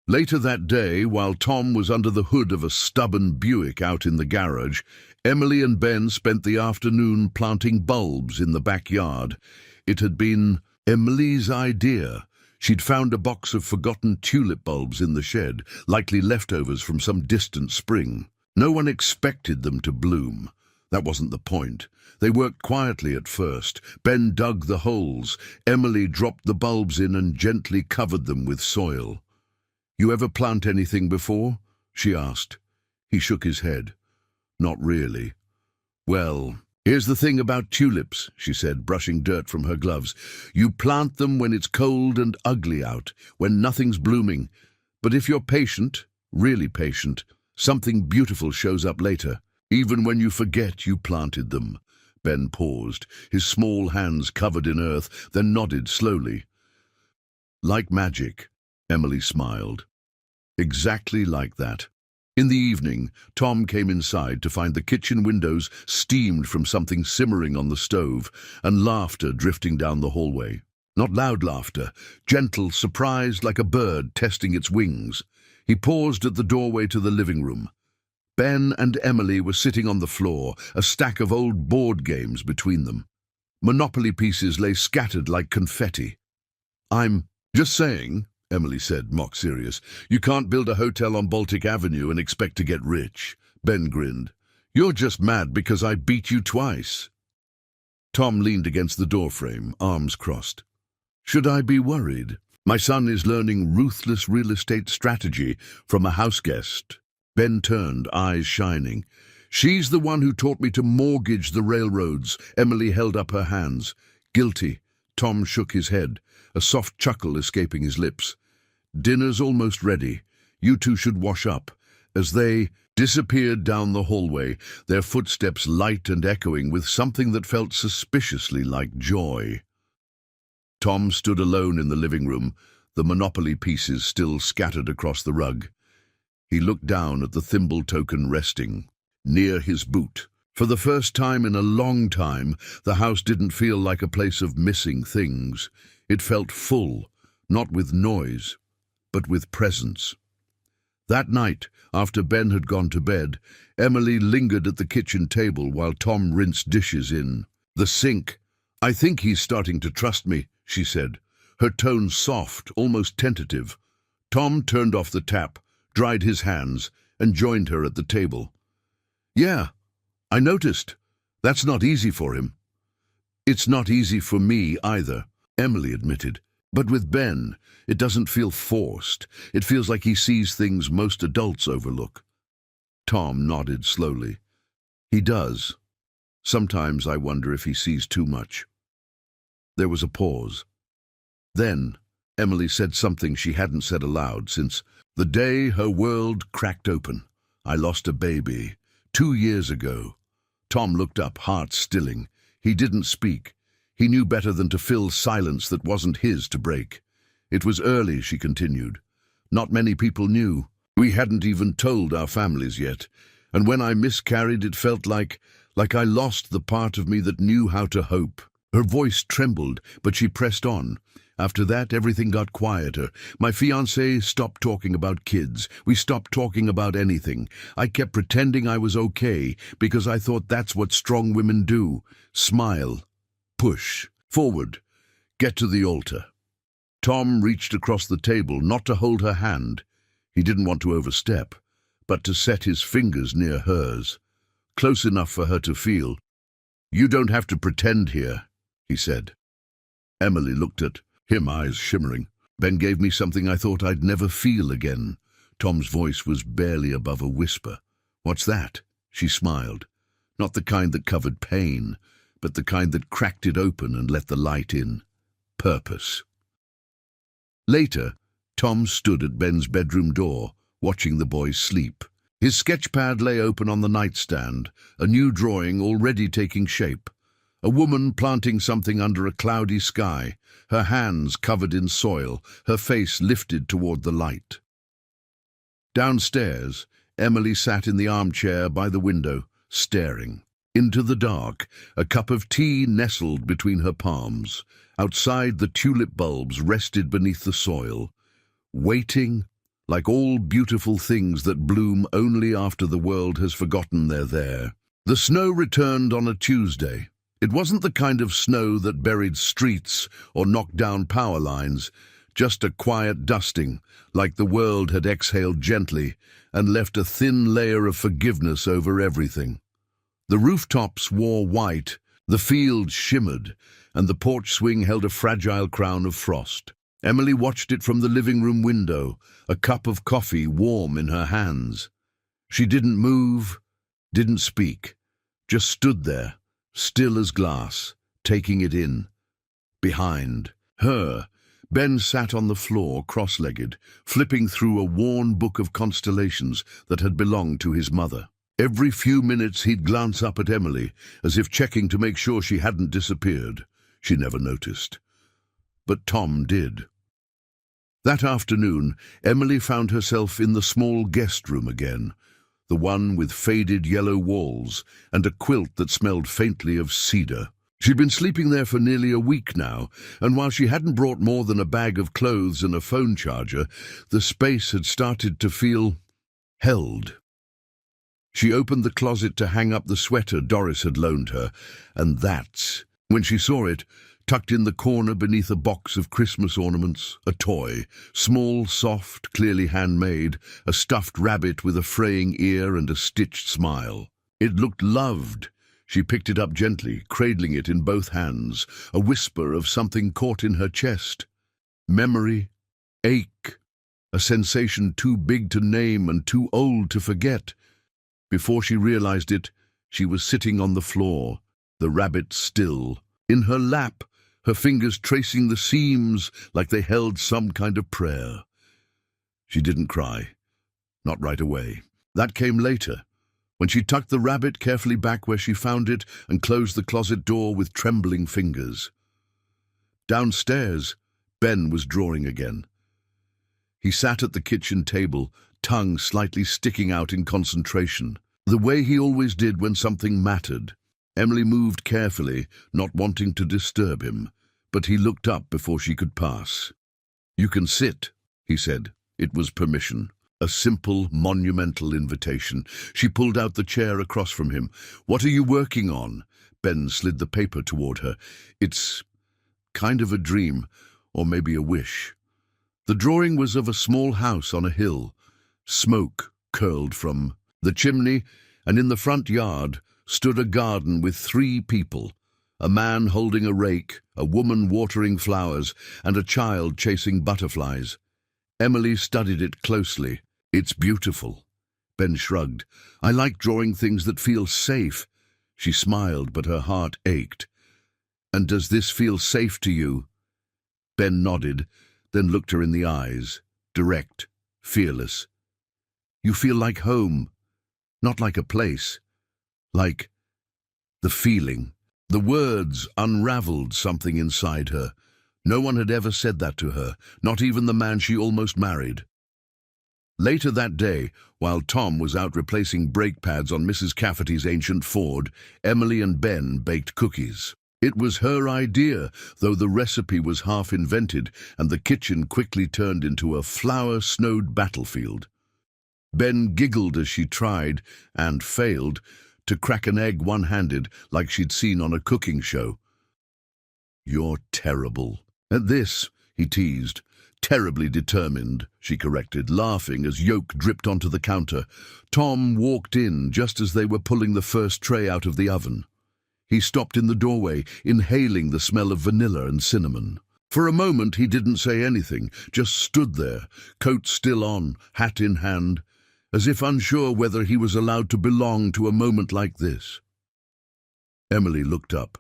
Later that day, while Tom was under the hood of a stubborn Buick out in the garage, Emily and Ben spent the afternoon planting bulbs in the backyard. It had been Emily's idea. She'd found a box of forgotten tulip bulbs in the shed, likely leftovers from some distant spring. No one expected them to bloom. That wasn't the point. They worked quietly at first. Ben dug the holes. Emily dropped the bulbs in and gently covered them with soil. "You ever plant anything before?" she asked. He shook his head. "Not really." "Well, here's the thing about tulips," she said, brushing dirt from her gloves. "You plant them when it's cold and ugly out, when nothing's blooming. But if you're patient, really patient, something beautiful shows up later, even when you forget you planted them." Ben paused, his small hands covered in earth, then nodded slowly. "Like magic," Emily smiled. "Exactly like that." In the evening, Tom came inside to find the kitchen windows steamed from something simmering on the stove, and laughter drifting down the hallway. Not loud laughter, gentle, surprised like a bird testing its wings. He paused at the doorway to the living room. Ben and Emily were sitting on the floor, a stack of old board games between them. Monopoly pieces lay scattered like confetti. "I'm just saying," Emily said, mock serious. "You can't build a hotel on Baltic Avenue and expect to get rich." Ben grinned. "You're just mad because I beat you twice." Tom leaned against the doorframe, arms crossed. "Should I be worried? My son is learning ruthless real estate strategy from a houseguest." Ben turned, eyes shining. "She's the one who taught me to mortgage the railroads." Emily held up her hands. "Guilty." Tom shook his head, a soft chuckle escaping his lips. "Dinner's almost ready. You two should wash up." As they disappeared down the hallway, their footsteps light and echoing with something that felt suspiciously like joy. Tom stood alone in the living room, the Monopoly pieces still scattered across the rug. He looked down at the thimble token resting near his boot. For the first time in a long time, the house didn't feel like a place of missing things. It felt full, not with noise, but with presence. That night, after Ben had gone to bed, Emily lingered at the kitchen table while Tom rinsed dishes in the sink. "I think he's starting to trust me," she said, her tone soft, almost tentative. Tom turned off the tap, dried his hands, and joined her at the table. "Yeah, I noticed. That's not easy for him." "It's not easy for me either." Emily admitted. But with Ben, it doesn't feel forced. It feels like he sees things most adults overlook. Tom nodded slowly. He does. Sometimes I wonder if he sees too much. There was a pause. Then Emily said something she hadn't said aloud since the day her world cracked open. I lost a baby 2 years ago. Tom looked up, heart stilling. He didn't speak. He knew better than to fill silence that wasn't his to break. It was early, she continued. Not many people knew. We hadn't even told our families yet. And when I miscarried, it felt like I lost the part of me that knew how to hope. Her voice trembled, but she pressed on. After that, everything got quieter. My fiancé stopped talking about kids. We stopped talking about anything. I kept pretending I was okay because I thought that's what strong women do. Smile. Push. Forward. Get to the altar. Tom reached across the table, not to hold her hand. He didn't want to overstep, but to set his fingers near hers, close enough for her to feel. You don't have to pretend here, he said. Emily looked at him, eyes shimmering. Ben gave me something I thought I'd never feel again. Tom's voice was barely above a whisper. What's that? She smiled. Not the kind that covered pain, but the kind that cracked it open and let the light in. Purpose. Later, Tom stood at Ben's bedroom door, watching the boys sleep. His sketchpad lay open on the nightstand, a new drawing already taking shape. A woman planting something under a cloudy sky, her hands covered in soil, her face lifted toward the light. Downstairs, Emily sat in the armchair by the window, staring. Into the dark, a cup of tea nestled between her palms. Outside, the tulip bulbs rested beneath the soil, waiting, like all beautiful things that bloom only after the world has forgotten they're there. The snow returned on a Tuesday. It wasn't the kind of snow that buried streets or knocked down power lines, just a quiet dusting, like the world had exhaled gently and left a thin layer of forgiveness over everything. The rooftops wore white, the fields shimmered, and the porch swing held a fragile crown of frost. Emily watched it from the living room window, a cup of coffee warm in her hands. She didn't move, didn't speak, just stood there, still as glass, taking it in. Behind her, Ben sat on the floor, cross-legged, flipping through a worn book of constellations that had belonged to his mother. Every few minutes he'd glance up at Emily, as if checking to make sure she hadn't disappeared. She never noticed. But Tom did. That afternoon, Emily found herself in the small guest room again, the one with faded yellow walls and a quilt that smelled faintly of cedar. She'd been sleeping there for nearly a week now, and while she hadn't brought more than a bag of clothes and a phone charger, the space had started to feel held. She opened the closet to hang up the sweater Doris had loaned her, and that's when she saw it, tucked in the corner beneath a box of Christmas ornaments, a toy, small, soft, clearly handmade, a stuffed rabbit with a fraying ear and a stitched smile. It looked loved. She picked it up gently, cradling it in both hands, a whisper of something caught in her chest. Memory, ache, a sensation too big to name and too old to forget. Before she realized it, she was sitting on the floor, the rabbit still, in her lap, her fingers tracing the seams like they held some kind of prayer. She didn't cry, not right away. That came later, when she tucked the rabbit carefully back where she found it and closed the closet door with trembling fingers. Downstairs, Ben was drawing again. He sat at the kitchen table, tongue slightly sticking out in concentration, the way he always did when something mattered. Emily moved carefully, not wanting to disturb him, but he looked up before she could pass. "You can sit," he said. It was permission, a simple, monumental invitation. She pulled out the chair across from him. "What are you working on?" Ben slid the paper toward her. "It's kind of a dream, or maybe a wish." The drawing was of a small house on a hill. Smoke curled from the chimney, and in the front yard stood a garden with 3 people, A man holding a rake, a woman watering flowers, and a child chasing butterflies. Emily studied it closely. "It's beautiful." Ben shrugged. "I like drawing things that feel safe." She smiled, but her heart ached. "And does this feel safe to you?" Ben nodded, then looked her in the eyes, direct, fearless. "You feel like home, not like a place, like the feeling." The words unraveled something inside her. No one had ever said that to her, not even the man she almost married. Later that day, while Tom was out replacing brake pads on Mrs. Cafferty's ancient Ford, Emily and Ben baked cookies. It was her idea, though the recipe was half-invented, and the kitchen quickly turned into a flower-snowed battlefield. Ben giggled as she tried, and failed, to crack an egg one-handed like she'd seen on a cooking show. "You're terrible." "At this," he teased. "Terribly determined," she corrected, laughing as yolk dripped onto the counter. Tom walked in just as they were pulling the first tray out of the oven. He stopped in the doorway, inhaling the smell of vanilla and cinnamon. For a moment he didn't say anything, just stood there, coat still on, hat in hand, as if unsure whether he was allowed to belong to a moment like this. Emily looked up.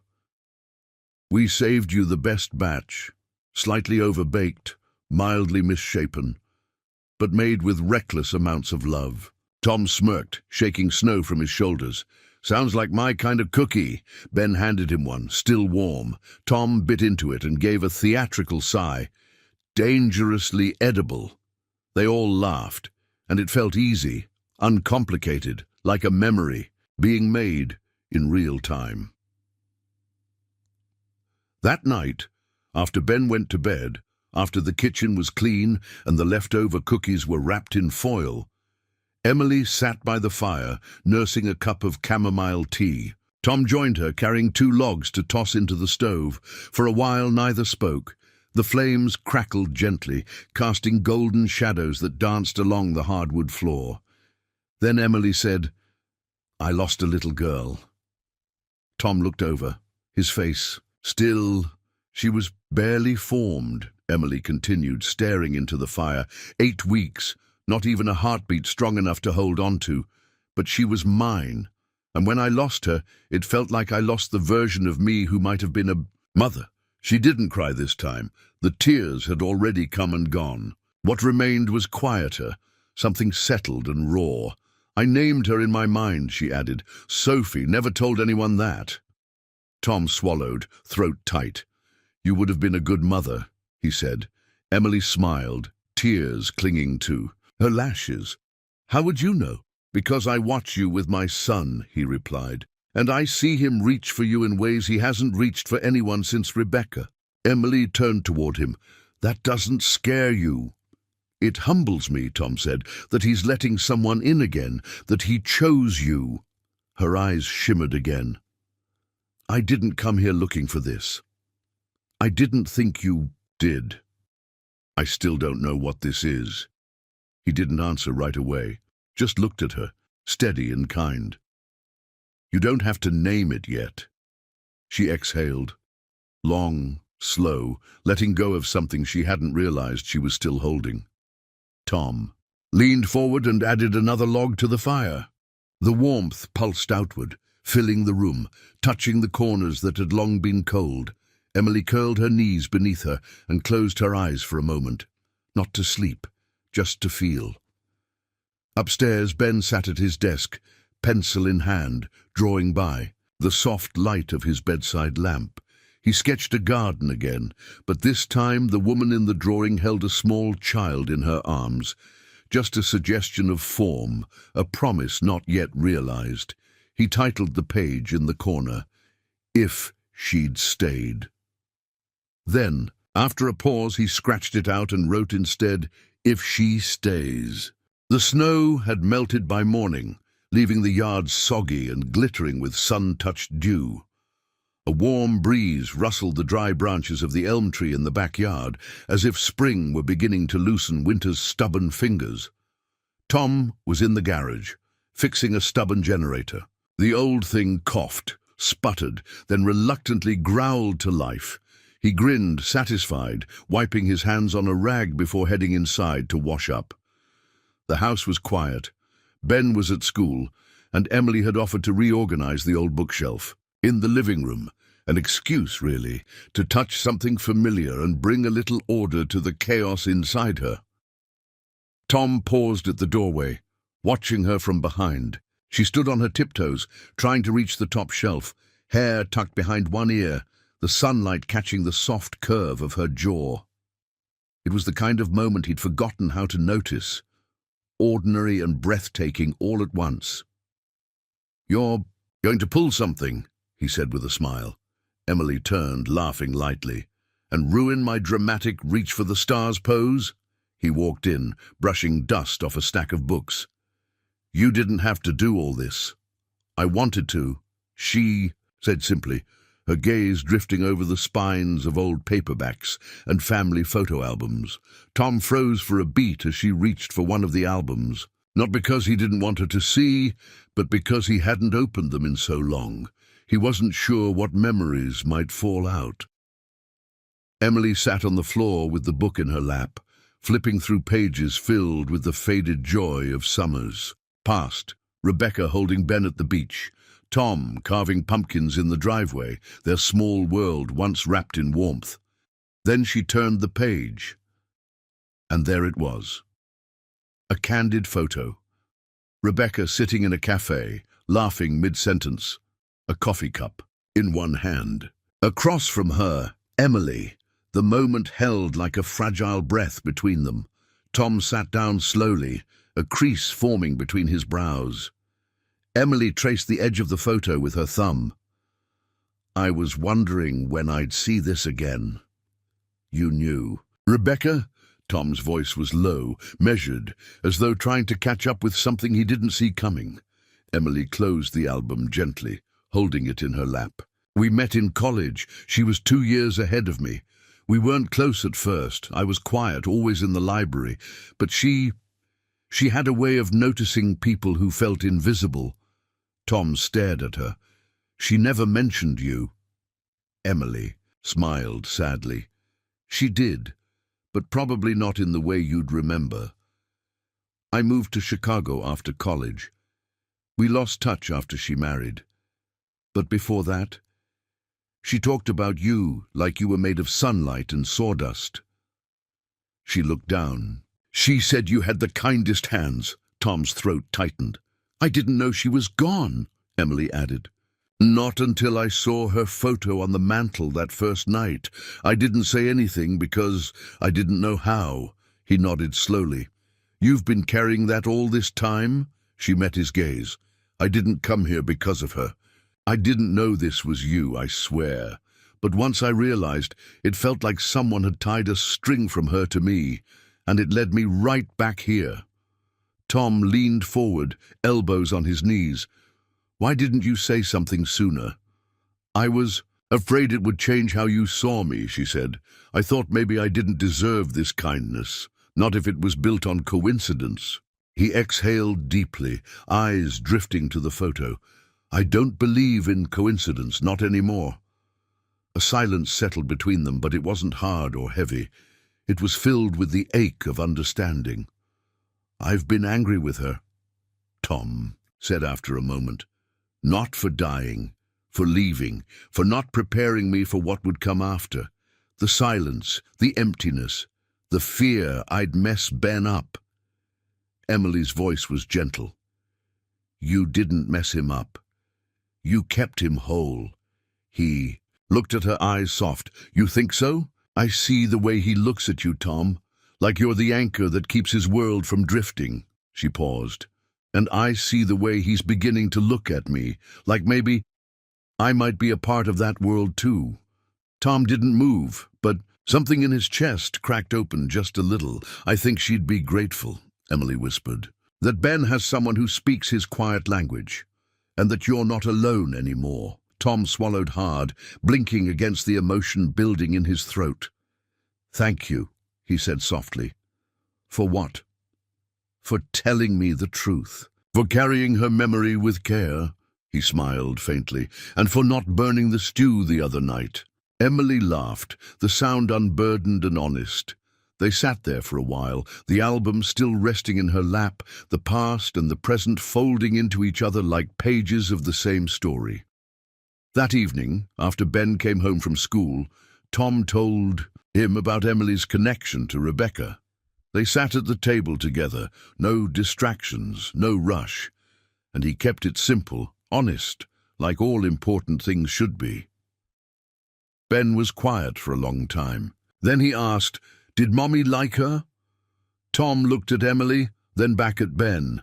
"We saved you the best batch, slightly overbaked, mildly misshapen, but made with reckless amounts of love." Tom smirked, shaking snow from his shoulders. "Sounds like my kind of cookie." Ben handed him one, still warm. Tom bit into it and gave a theatrical sigh. "Dangerously edible." They all laughed, and it felt easy, uncomplicated, like a memory, being made in real time. That night, after Ben went to bed, after the kitchen was clean and the leftover cookies were wrapped in foil, Emily sat by the fire, nursing a cup of chamomile tea. Tom joined her, carrying 2 logs to toss into the stove. For a while neither spoke. The flames crackled gently, casting golden shadows that danced along the hardwood floor. Then Emily said, "I lost a little girl." Tom looked over, his face still. "She was barely formed," Emily continued, staring into the fire. 8 weeks, not even a heartbeat strong enough to hold on to. But she was mine, and when I lost her, it felt like I lost the version of me who might have been a mother. She didn't cry this time. The tears had already come and gone. What remained was quieter, something settled and raw. "I named her in my mind," she added. "Sophie, never told anyone that." Tom swallowed, throat tight. "You would have been a good mother," he said. Emily smiled, tears clinging to her lashes. "How would you know?" "Because I watch you with my son," he replied. "And I see him reach for you in ways he hasn't reached for anyone since Rebecca." Emily turned toward him. "That doesn't scare you?" "It humbles me," Tom said, "that he's letting someone in again, that he chose you." Her eyes shimmered again. "I didn't come here looking for this. I didn't think you did." "I still don't know what this is." He didn't answer right away, just looked at her, steady and kind. "You don't have to name it yet." She exhaled, long, slow, letting go of something she hadn't realized she was still holding. Tom leaned forward and added another log to the fire. The warmth pulsed outward, filling the room, touching the corners that had long been cold. Emily curled her knees beneath her and closed her eyes for a moment, not to sleep, just to feel. Upstairs, Ben sat at his desk, pencil in hand, drawing by, the soft light of his bedside lamp. He sketched a garden again, but this time the woman in the drawing held a small child in her arms, just a suggestion of form, a promise not yet realized. He titled the page in the corner, "If She'd Stayed." Then, after a pause, he scratched it out and wrote instead, "If she stays." The snow had melted by morning, leaving the yard soggy and glittering with sun-touched dew. A warm breeze rustled the dry branches of the elm tree in the backyard, as if spring were beginning to loosen winter's stubborn fingers. Tom was in the garage, fixing a stubborn generator. The old thing coughed, sputtered, then reluctantly growled to life. He grinned, satisfied, wiping his hands on a rag before heading inside to wash up. The house was quiet. Ben was at school, and Emily had offered to reorganize the old bookshelf. In the living room, an excuse, really, to touch something familiar and bring a little order to the chaos inside her. Tom paused at the doorway, watching her from behind. She stood on her tiptoes, trying to reach the top shelf, hair tucked behind one ear, the sunlight catching the soft curve of her jaw. It was the kind of moment he'd forgotten how to notice, ordinary and breathtaking all at once. "You're going to pull something," he said with a smile. Emily turned, laughing lightly. "And ruin my dramatic reach-for-the-stars pose?" He walked in, brushing dust off a stack of books. "You didn't have to do all this." "I wanted to," she said simply, her gaze drifting over the spines of old paperbacks and family photo albums. Tom froze for a beat as she reached for one of the albums, not because he didn't want her to see, but because he hadn't opened them in so long. He wasn't sure what memories might fall out. Emily sat on the floor with the book in her lap, flipping through pages filled with the faded joy of summers. Past, Rebecca holding Ben at the beach, Tom carving pumpkins in the driveway, their small world once wrapped in warmth. Then she turned the page, and there it was. A candid photo. Rebecca sitting in a cafe, laughing mid-sentence, a coffee cup in one hand. Across from her, Emily, the moment held like a fragile breath between them. Tom sat down slowly, a crease forming between his brows. Emily traced the edge of the photo with her thumb. "I was wondering when I'd see this again." "You knew." "Rebecca?" Tom's voice was low, measured, as though trying to catch up with something he didn't see coming. Emily closed the album gently, holding it in her lap. "We met in college. She was 2 years ahead of me. We weren't close at first. I was quiet, always in the library. But she had a way of noticing people who felt invisible." Tom stared at her. "She never mentioned you." Emily smiled sadly. "She did, but probably not in the way you'd remember. I moved to Chicago after college. We lost touch after she married. But before that, she talked about you like you were made of sunlight and sawdust." She looked down. "She said you had the kindest hands." Tom's throat tightened. "I didn't know she was gone," Emily added. "Not until I saw her photo on the mantel that first night. I didn't say anything because I didn't know how." He nodded slowly. "You've been carrying that all this time?" She met his gaze. "I didn't come here because of her. I didn't know this was you, I swear. But once I realized, it felt like someone had tied a string from her to me, and it led me right back here." Tom leaned forward, elbows on his knees. "Why didn't you say something sooner?" "I was afraid it would change how you saw me," she said. "I thought maybe I didn't deserve this kindness, not if it was built on coincidence." He exhaled deeply, eyes drifting to the photo. "I don't believe in coincidence, not anymore." A silence settled between them, but it wasn't hard or heavy. It was filled with the ache of understanding. "I've been angry with her," Tom said after a moment. "Not for dying, for leaving, for not preparing me for what would come after. The silence, the emptiness, the fear I'd mess Ben up." Emily's voice was gentle. "You didn't mess him up. You kept him whole." He looked at her, eyes soft. "You think so?" "I see the way he looks at you, Tom. Like you're the anchor that keeps his world from drifting." She paused. "And I see the way he's beginning to look at me, like maybe I might be a part of that world too." Tom didn't move, but something in his chest cracked open just a little. "I think she'd be grateful," Emily whispered, "that Ben has someone who speaks his quiet language, and that you're not alone anymore." Tom swallowed hard, blinking against the emotion building in his throat. "Thank you," he said softly. "For what?" "For telling me the truth. For carrying her memory with care." he smiled faintly, "and for not burning the stew the other night." Emily laughed, the sound unburdened and honest. They sat there for a while, the album still resting in her lap, the past and the present folding into each other like pages of the same story. That evening, after Ben came home from school, Tom told him about Emily's connection to Rebecca. They sat at the table together, no distractions, no rush, and he kept it simple, honest, like all important things should be. Ben was quiet for a long time. Then he asked, "Did Mommy like her?" Tom looked at Emily, then back at Ben.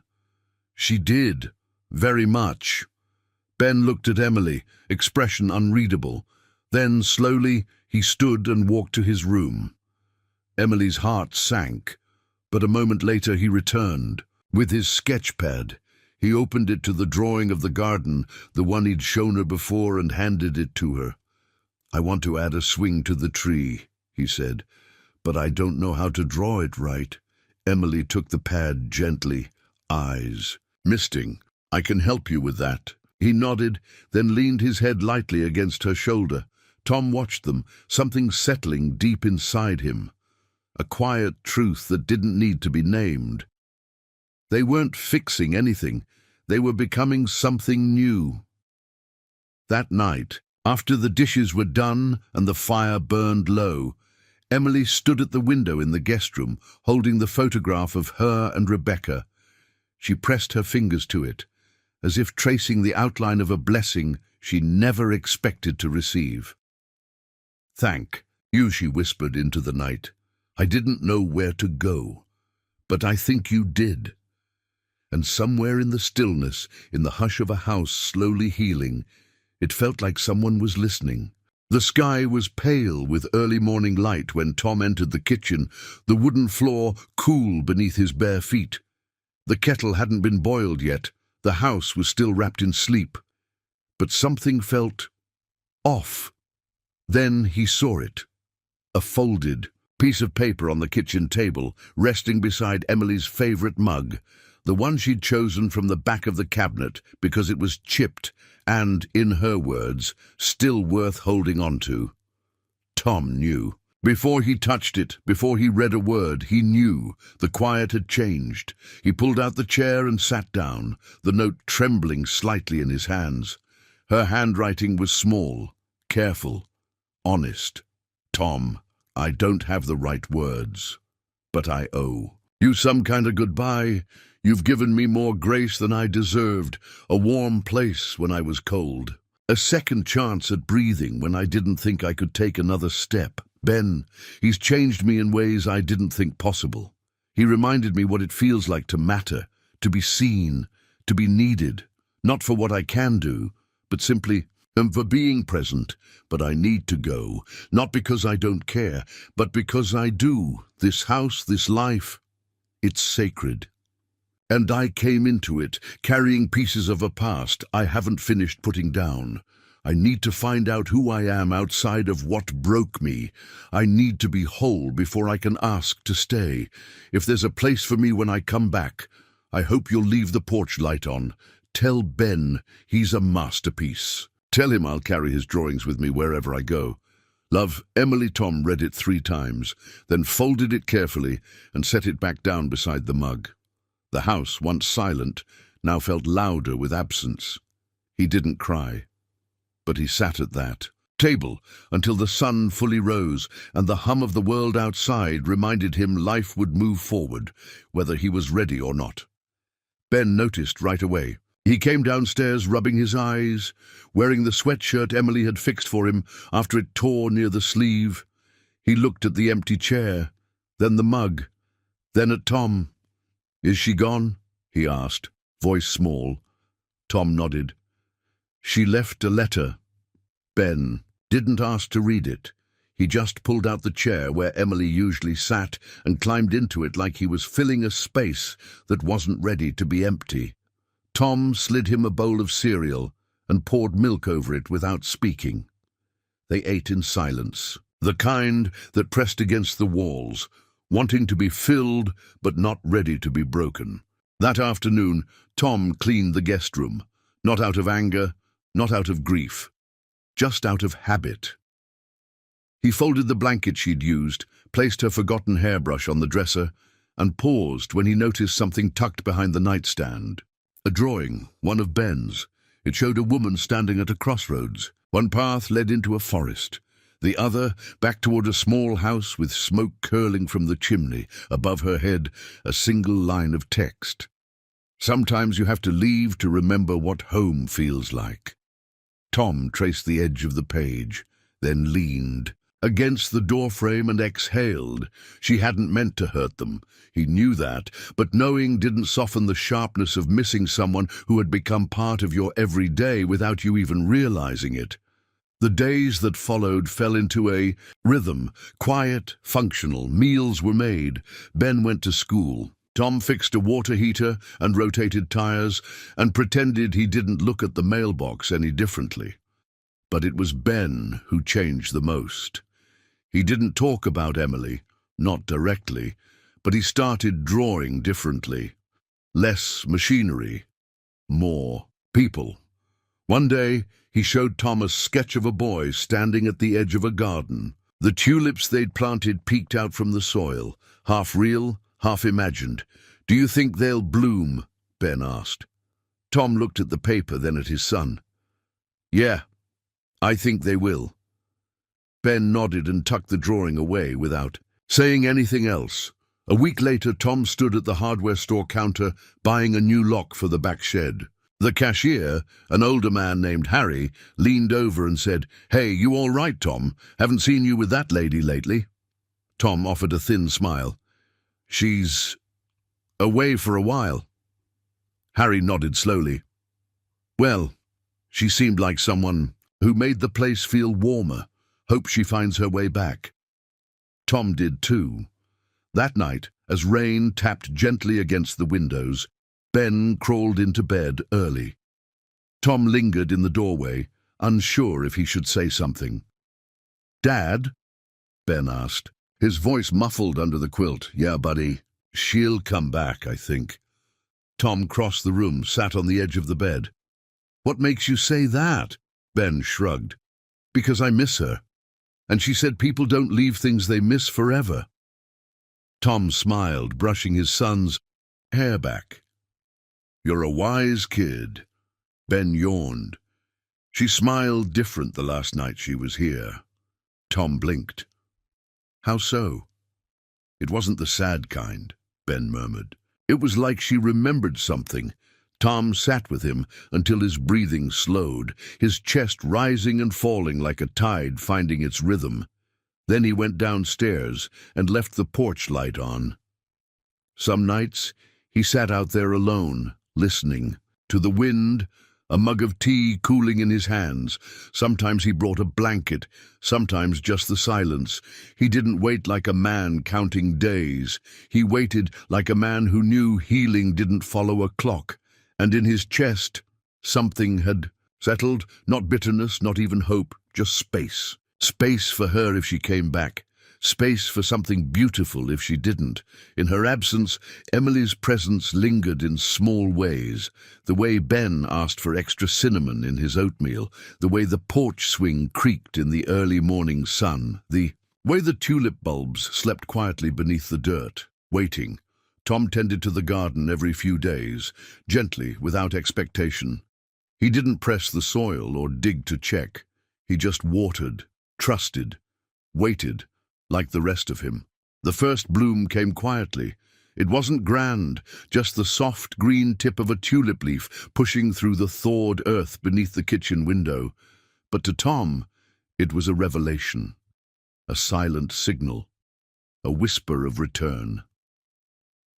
"She did, very much." Ben looked at Emily, expression unreadable. Then, slowly, he stood and walked to his room. Emily's heart sank, but a moment later he returned. With his sketch pad, he opened it to the drawing of the garden, the one he'd shown her before, and handed it to her. "I want to add a swing to the tree," he said, "but I don't know how to draw it right." Emily took the pad gently. Eyes misting. "I can help you with that." He nodded, then leaned his head lightly against her shoulder. Tom watched them, something settling deep inside him. A quiet truth that didn't need to be named. They weren't fixing anything. They were becoming something new. That night, after the dishes were done and the fire burned low, Emily stood at the window in the guest room, holding the photograph of her and Rebecca. She pressed her fingers to it, as if tracing the outline of a blessing she never expected to receive. "Thank you," she whispered into the night. "I didn't know where to go, but I think you did." And somewhere in the stillness, in the hush of a house slowly healing, it felt like someone was listening. The sky was pale with early morning light when Tom entered the kitchen, the wooden floor cool beneath his bare feet. The kettle hadn't been boiled yet, the house was still wrapped in sleep. But something felt off. Then he saw it. A folded piece of paper on the kitchen table, resting beside Emily's favorite mug, the one she'd chosen from the back of the cabinet because it was chipped and, in her words, still worth holding on to. Tom knew. Before he touched it, before he read a word, he knew. The quiet had changed. He pulled out the chair and sat down, the note trembling slightly in his hands. Her handwriting was small, careful, honest. "Tom, I don't have the right words, but I owe you some kind of goodbye. You've given me more grace than I deserved, a warm place when I was cold, a second chance at breathing when I didn't think I could take another step. Ben, he's changed me in ways I didn't think possible. He reminded me what it feels like to matter, to be seen, to be needed, not for what I can do, but simply for being present. But I need to go, not because I don't care, but because I do. This house, this life, it's sacred. And I came into it, carrying pieces of a past I haven't finished putting down. I need to find out who I am outside of what broke me. I need to be whole before I can ask to stay. If there's a place for me when I come back, I hope you'll leave the porch light on. Tell Ben he's a masterpiece. Tell him I'll carry his drawings with me wherever I go. Love, Emily." Tom read it 3 times, then folded it carefully and set it back down beside the mug. The house, once silent, now felt louder with absence. He didn't cry, but he sat at that table until the sun fully rose, and the hum of the world outside reminded him life would move forward, whether he was ready or not. Ben noticed right away. He came downstairs rubbing his eyes, wearing the sweatshirt Emily had fixed for him after it tore near the sleeve. He looked at the empty chair, then the mug, then at Tom. "Is she gone?" he asked, voice small. Tom nodded. "She left a letter." Ben didn't ask to read it. He just pulled out the chair where Emily usually sat and climbed into it like he was filling a space that wasn't ready to be empty. Tom slid him a bowl of cereal and poured milk over it without speaking. They ate in silence, the kind that pressed against the walls, wanting to be filled but not ready to be broken. That afternoon, Tom cleaned the guest room. Not out of anger, not out of grief, just out of habit. He folded the blanket she'd used, placed her forgotten hairbrush on the dresser, and paused when he noticed something tucked behind the nightstand. A drawing, one of Ben's. It showed a woman standing at a crossroads. One path led into a forest. The other, back toward a small house with smoke curling from the chimney. Above her head, a single line of text. Sometimes you have to leave to remember what home feels like. Tom traced the edge of the page, then leaned against the doorframe and exhaled. She hadn't meant to hurt them. He knew that, but knowing didn't soften the sharpness of missing someone who had become part of your everyday without you even realizing it. The days that followed fell into a rhythm, quiet, functional. Meals were made. Ben went to school. Tom fixed a water heater and rotated tires and pretended he didn't look at the mailbox any differently. But it was Ben who changed the most. He didn't talk about Emily, not directly, but he started drawing differently. Less machinery, more people. One day, he showed Tom a sketch of a boy standing at the edge of a garden. The tulips they'd planted peeked out from the soil, half real, half imagined. "Do you think they'll bloom?" Ben asked. Tom looked at the paper, then at his son. "Yeah, I think they will." Ben nodded and tucked the drawing away without saying anything else. A week later, Tom stood at the hardware store counter buying a new lock for the back shed. The cashier, an older man named Harry, leaned over and said, "Hey, you all right, Tom? Haven't seen you with that lady lately." Tom offered a thin smile. "She's away for a while." Harry nodded slowly. "Well, she seemed like someone who made the place feel warmer. Hope she finds her way back." Tom did too. That night, as rain tapped gently against the windows, Ben crawled into bed early. Tom lingered in the doorway, unsure if he should say something. "Dad?" Ben asked, his voice muffled under the quilt. "Yeah, buddy. She'll come back, I think." Tom crossed the room, sat on the edge of the bed. "What makes you say that?" Ben shrugged. "Because I miss her. And she said people don't leave things they miss forever." Tom smiled, brushing his son's hair back. "You're a wise kid." Ben yawned. "She smiled different the last night she was here." Tom blinked. "How so?" "It wasn't the sad kind," Ben murmured. "It was like she remembered something." Tom sat with him until his breathing slowed, his chest rising and falling like a tide finding its rhythm. Then he went downstairs and left the porch light on. Some nights he sat out there alone, listening to the wind, a mug of tea cooling in his hands. Sometimes he brought a blanket, sometimes just the silence. He didn't wait like a man counting days. He waited like a man who knew healing didn't follow a clock. And in his chest, something had settled, not bitterness, not even hope, just space. Space for her if she came back. Space for something beautiful if she didn't. In her absence, Emily's presence lingered in small ways. The way Ben asked for extra cinnamon in his oatmeal, the way the porch swing creaked in the early morning sun, the way the tulip bulbs slept quietly beneath the dirt, waiting. Tom tended to the garden every few days, gently, without expectation. He didn't press the soil or dig to check. He just watered, trusted, waited, like the rest of him. The first bloom came quietly. It wasn't grand, just the soft green tip of a tulip leaf pushing through the thawed earth beneath the kitchen window. But to Tom, it was a revelation, a silent signal, a whisper of return.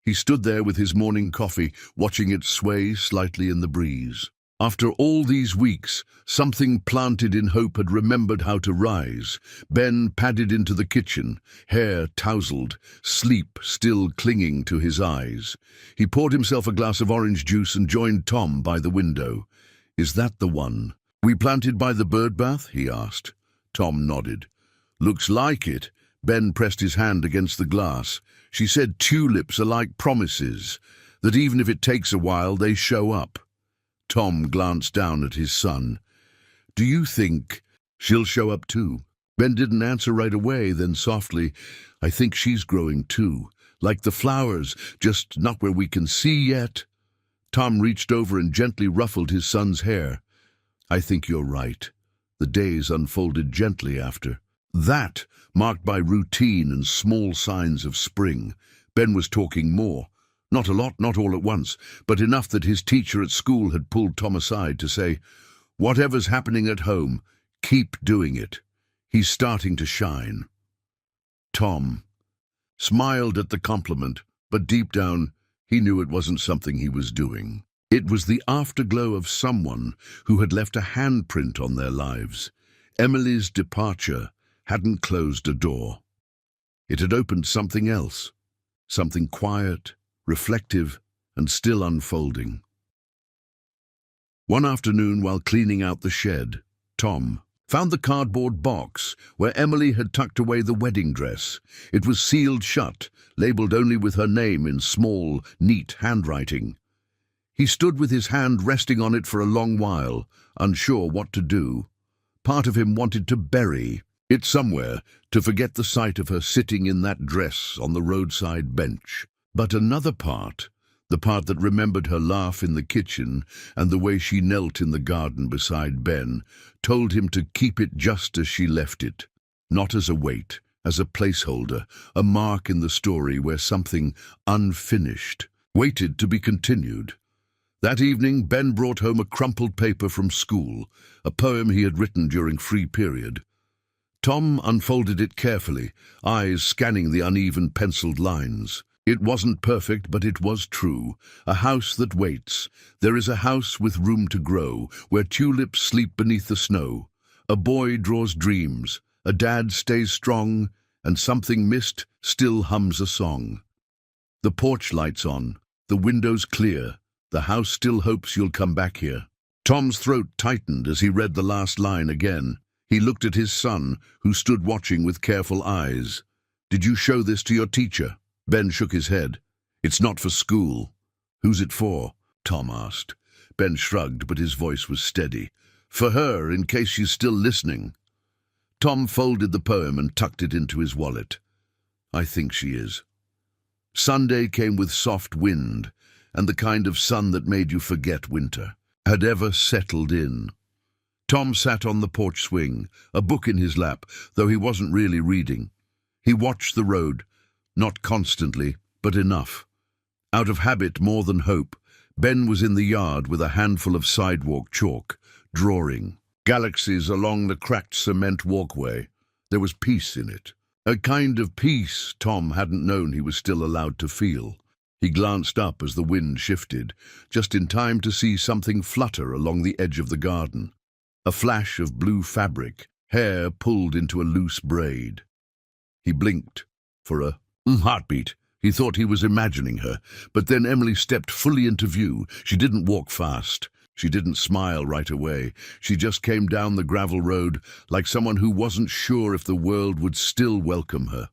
He stood there with his morning coffee, watching it sway slightly in the breeze. After all these weeks, something planted in hope had remembered how to rise. Ben padded into the kitchen, hair tousled, sleep still clinging to his eyes. He poured himself a glass of orange juice and joined Tom by the window. "Is that the one we planted by the bird bath?" he asked. Tom nodded. "Looks like it." Ben pressed his hand against the glass. "She said tulips are like promises, that even if it takes a while, they show up." Tom glanced down at his son. "Do you think she'll show up too?" Ben didn't answer right away, then softly, "I think she's growing too, like the flowers, just not where we can see yet." Tom reached over and gently ruffled his son's hair. "I think you're right." The days unfolded gently after. That, marked by routine and small signs of spring. Ben was talking more. Not a lot, not all at once, but enough that his teacher at school had pulled Tom aside to say, "Whatever's happening at home, keep doing it. He's starting to shine." Tom smiled at the compliment, but deep down, he knew it wasn't something he was doing. It was the afterglow of someone who had left a handprint on their lives. Emily's departure hadn't closed a door. It had opened something else, something quiet, reflective, and still unfolding. One afternoon, while cleaning out the shed, Tom found the cardboard box where Emily had tucked away the wedding dress. It was sealed shut, labeled only with her name in small, neat handwriting. He stood with his hand resting on it for a long while, unsure what to do. Part of him wanted to bury it somewhere, to forget the sight of her sitting in that dress on the roadside bench. But another part, the part that remembered her laugh in the kitchen and the way she knelt in the garden beside Ben, told him to keep it just as she left it, not as a weight, as a placeholder, a mark in the story where something unfinished waited to be continued. That evening, Ben brought home a crumpled paper from school, a poem he had written during free period. Tom unfolded it carefully, eyes scanning the uneven penciled lines. It wasn't perfect, but it was true. A house that waits. There is a house with room to grow, where tulips sleep beneath the snow. A boy draws dreams, a dad stays strong, and something missed still hums a song. The porch lights on, the windows clear. The house still hopes you'll come back here. Tom's throat tightened as he read the last line again. He looked at his son, who stood watching with careful eyes. "Did you show this to your teacher?" Ben shook his head. "It's not for school." "Who's it for?" Tom asked. Ben shrugged, but his voice was steady. "For her, in case she's still listening." Tom folded the poem and tucked it into his wallet. "I think she is." Sunday came with soft wind, and the kind of sun that made you forget winter had ever settled in. Tom sat on the porch swing, a book in his lap, though he wasn't really reading. He watched the road, not constantly, but enough. Out of habit more than hope, Ben was in the yard with a handful of sidewalk chalk, drawing galaxies along the cracked cement walkway. There was peace in it, a kind of peace Tom hadn't known he was still allowed to feel. He glanced up as the wind shifted, just in time to see something flutter along the edge of the garden. A flash of blue fabric, hair pulled into a loose braid. He blinked for a heartbeat. He thought he was imagining her, but then Emily stepped fully into view. She didn't walk fast. She didn't smile right away. She just came down the gravel road like someone who wasn't sure if the world would still welcome her.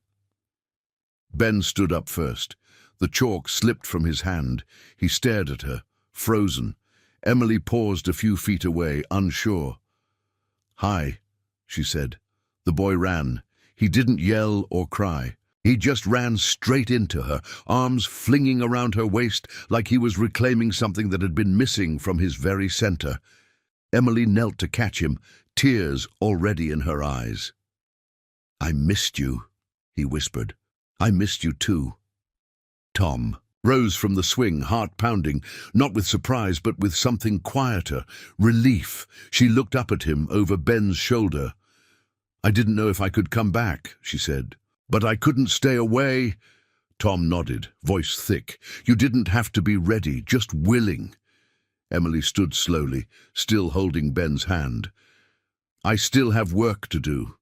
Ben stood up first. The chalk slipped from his hand. He stared at her, frozen. Emily paused a few feet away, unsure. "Hi," she said. The boy ran. He didn't yell or cry. He just ran straight into her, arms flinging around her waist like he was reclaiming something that had been missing from his very center. Emily knelt to catch him, tears already in her eyes. "I missed you," he whispered. "I missed you too." Tom rose from the swing, heart pounding, not with surprise but with something quieter, relief. She looked up at him over Ben's shoulder. "I didn't know if I could come back," she said. "But I couldn't stay away." Tom nodded, voice thick. "You didn't have to be ready, just willing." Emily stood slowly, still holding Ben's hand. "I still have work to do.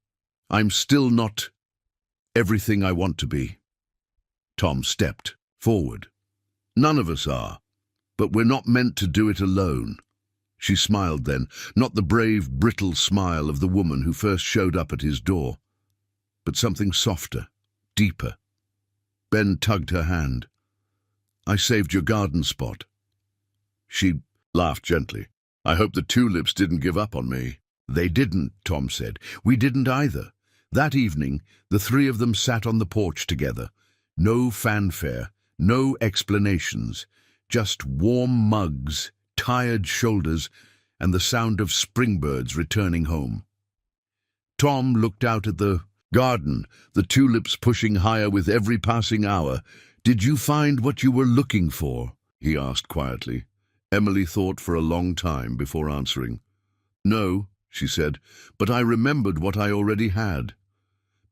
I'm still not everything I want to be." Tom stepped forward. "None of us are, but we're not meant to do it alone." She smiled then, not the brave, brittle smile of the woman who first showed up at his door, but something softer, deeper. Ben tugged her hand. "I saved your garden spot." She laughed gently. "I hope the tulips didn't give up on me." "They didn't," Tom said. "We didn't either." That evening, the three of them sat on the porch together. No fanfare, no explanations, just warm mugs, tired shoulders, and the sound of springbirds returning home. Tom looked out at the garden, the tulips pushing higher with every passing hour. "Did you find what you were looking for?" he asked quietly. Emily thought for a long time before answering. "No," she said, "but I remembered what I already had."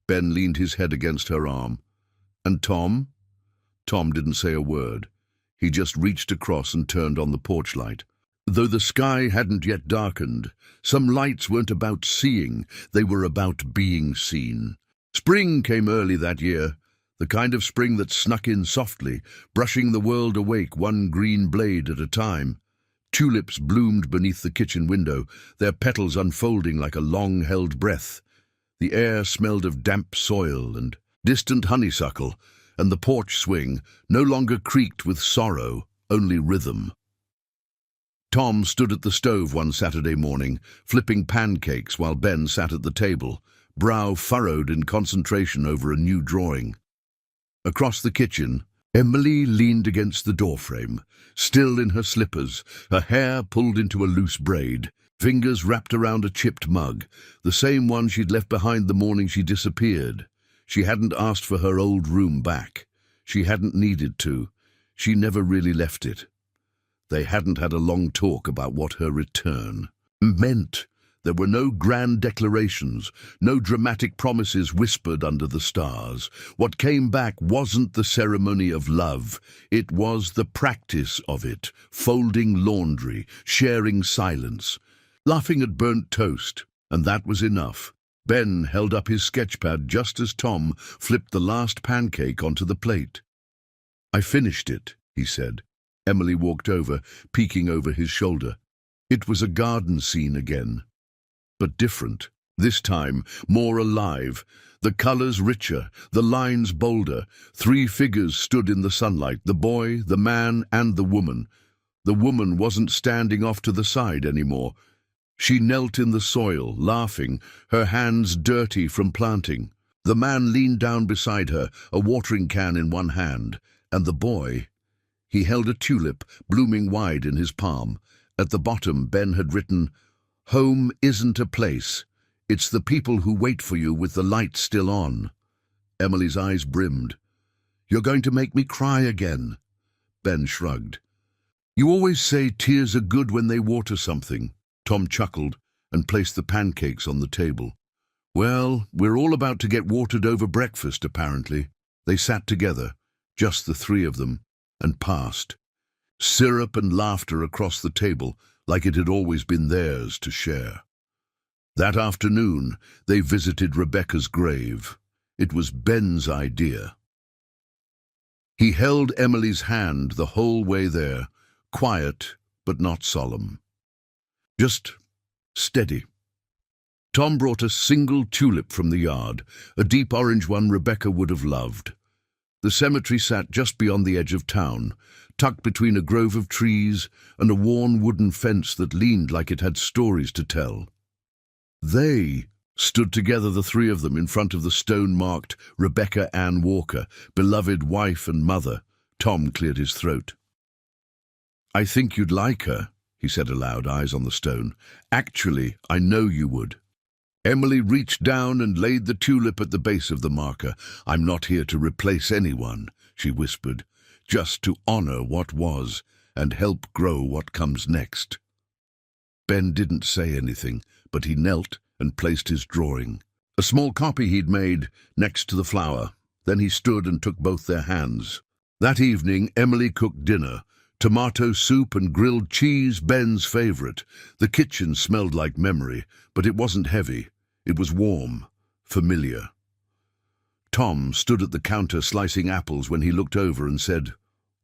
Ben leaned his head against her arm. "And Tom?" Tom didn't say a word. He just reached across and turned on the porch light. Though the sky hadn't yet darkened, some lights weren't about seeing, they were about being seen. Spring came early that year, the kind of spring that snuck in softly, brushing the world awake one green blade at a time. Tulips bloomed beneath the kitchen window, their petals unfolding like a long-held breath. The air smelled of damp soil and distant honeysuckle, and the porch swing no longer creaked with sorrow, only rhythm. Tom stood at the stove one Saturday morning, flipping pancakes while Ben sat at the table, brow furrowed in concentration over a new drawing. Across the kitchen, Emily leaned against the doorframe, still in her slippers, her hair pulled into a loose braid, fingers wrapped around a chipped mug, the same one she'd left behind the morning she disappeared. She hadn't asked for her old room back. She hadn't needed to. She never really left it. They hadn't had a long talk about what her return meant. There were no grand declarations, no dramatic promises whispered under the stars. What came back wasn't the ceremony of love. It was the practice of it, folding laundry, sharing silence, laughing at burnt toast, and that was enough. Ben held up his sketchpad just as Tom flipped the last pancake onto the plate. "I finished it," he said. Emily walked over, peeking over his shoulder. It was a garden scene again, but different. This time, more alive. The colors richer, the lines bolder. 3 figures stood in the sunlight, the boy, the man, and the woman. The woman wasn't standing off to the side anymore. She knelt in the soil, laughing, her hands dirty from planting. The man leaned down beside her, a watering can in one hand, and the boy, he held a tulip, blooming wide in his palm. At the bottom, Ben had written, "Home isn't a place. It's the people who wait for you with the light still on." Emily's eyes brimmed. "You're going to make me cry again." Ben shrugged. "You always say tears are good when they water something." Tom chuckled and placed the pancakes on the table. "Well, we're all about to get watered over breakfast, apparently." They sat together, just the 3 of them, and passed. Syrup and laughter across the table, like it had always been theirs to share. That afternoon, they visited Rebecca's grave. It was Ben's idea. He held Emily's hand the whole way there, quiet but not solemn. Just steady. Tom brought a single tulip from the yard, a deep orange one Rebecca would have loved. The cemetery sat just beyond the edge of town, tucked between a grove of trees and a worn wooden fence that leaned like it had stories to tell. They stood together, the 3 of them, in front of the stone-marked Rebecca Ann Walker, beloved wife and mother. Tom cleared his throat. "I think you'd like her," he said aloud, eyes on the stone. "Actually, I know you would." Emily reached down and laid the tulip at the base of the marker. "I'm not here to replace anyone," she whispered, "just to honor what was and help grow what comes next." Ben didn't say anything, but he knelt and placed his drawing, a small copy he'd made, next to the flower. Then he stood and took both their hands. That evening, Emily cooked dinner, tomato soup and grilled cheese, Ben's favorite. The kitchen smelled like memory, but it wasn't heavy. It was warm, familiar. Tom stood at the counter slicing apples when he looked over and said,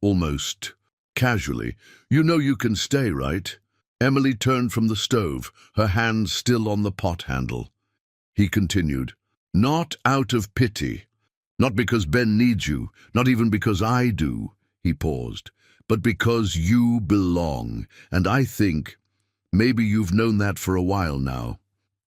almost casually, "You know you can stay, right?" Emily turned from the stove, her hand still on the pot handle. He continued, "Not out of pity. Not because Ben needs you, not even because I do." He paused. but because you belong. And I think maybe you've known that for a while now."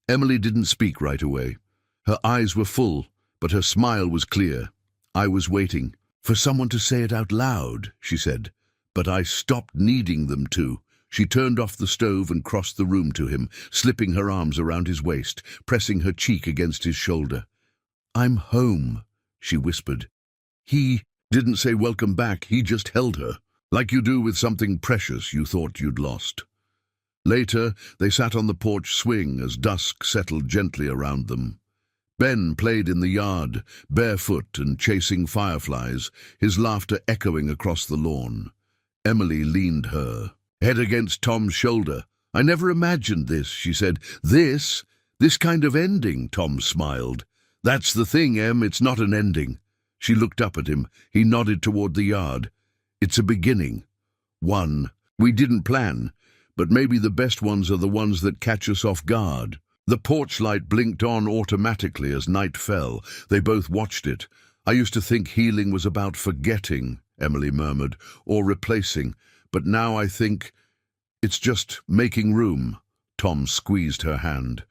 Emily didn't speak right away. Her eyes were full, but her smile was clear. "I was waiting for someone to say it out loud," she said, "but I stopped needing them to." She turned off the stove and crossed the room to him, slipping her arms around his waist, pressing her cheek against his shoulder. "I'm home," she whispered. He didn't say welcome back, he just held her, like you do with something precious you thought you'd lost. Later, they sat on the porch swing as dusk settled gently around them. Ben played in the yard, barefoot and chasing fireflies, his laughter echoing across the lawn. Emily leaned her head against Tom's shoulder. "I never imagined this," she said. This kind of ending," Tom smiled. "That's the thing, Em, it's not an ending." She looked up at him. He nodded toward the yard. "It's a beginning. One we didn't plan, but maybe the best ones are the ones that catch us off guard." The porch light blinked on automatically as night fell. They both watched it. "I used to think healing was about forgetting," Emily murmured, "or replacing, but now I think it's just making room." Tom squeezed her hand.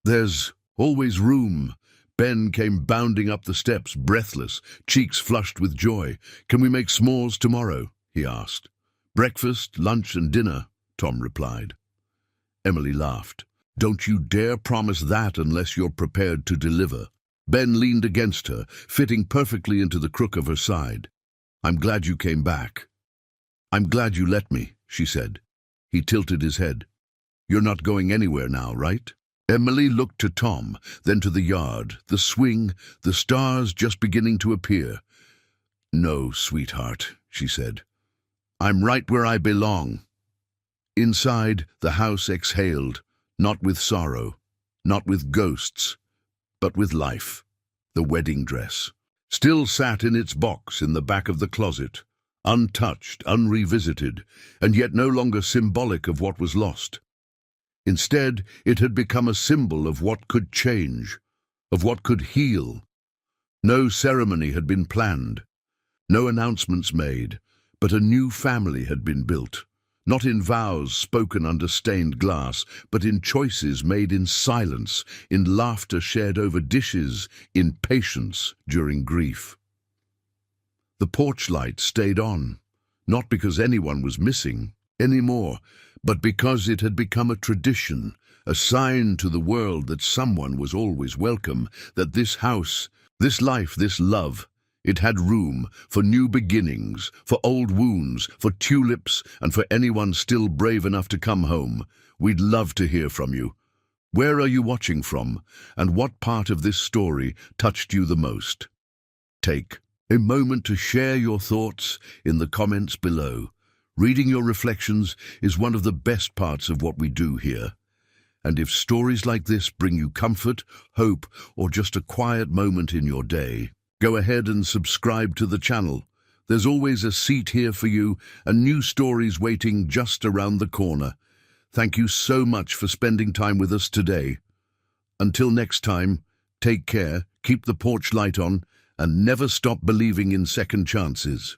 "There's always room." Ben came bounding up the steps, breathless, cheeks flushed with joy. "Can we make s'mores tomorrow?" he asked. "Breakfast, lunch, and dinner," Tom replied. Emily laughed. "Don't you dare promise that unless you're prepared to deliver." Ben leaned against her, fitting perfectly into the crook of her side. "I'm glad you came back." "I'm glad you let me," she said. He tilted his head. "You're not going anywhere now, right?" Emily looked to Tom, then to the yard, the swing, the stars just beginning to appear. "No, sweetheart," she said. "I'm right where I belong." Inside, the house exhaled, not with sorrow, not with ghosts, but with life. The wedding dress still sat in its box in the back of the closet, untouched, unrevisited, and yet no longer symbolic of what was lost. Instead, it had become a symbol of what could change, of what could heal. No ceremony had been planned, no announcements made, but a new family had been built, not in vows spoken under stained glass, but in choices made in silence, in laughter shared over dishes, in patience during grief. The porch light stayed on, not because anyone was missing anymore, but because it had become a tradition, a sign to the world that someone was always welcome, that this house, this life, this love, it had room for new beginnings, for old wounds, for tulips, and for anyone still brave enough to come home. We'd love to hear from you. Where are you watching from, and what part of this story touched you the most? Take a moment to share your thoughts in the comments below. Reading your reflections is one of the best parts of what we do here. And if stories like this bring you comfort, hope, or just a quiet moment in your day, go ahead and subscribe to the channel. There's always a seat here for you and new stories waiting just around the corner. Thank you so much for spending time with us today. Until next time, take care, keep the porch light on, and never stop believing in second chances.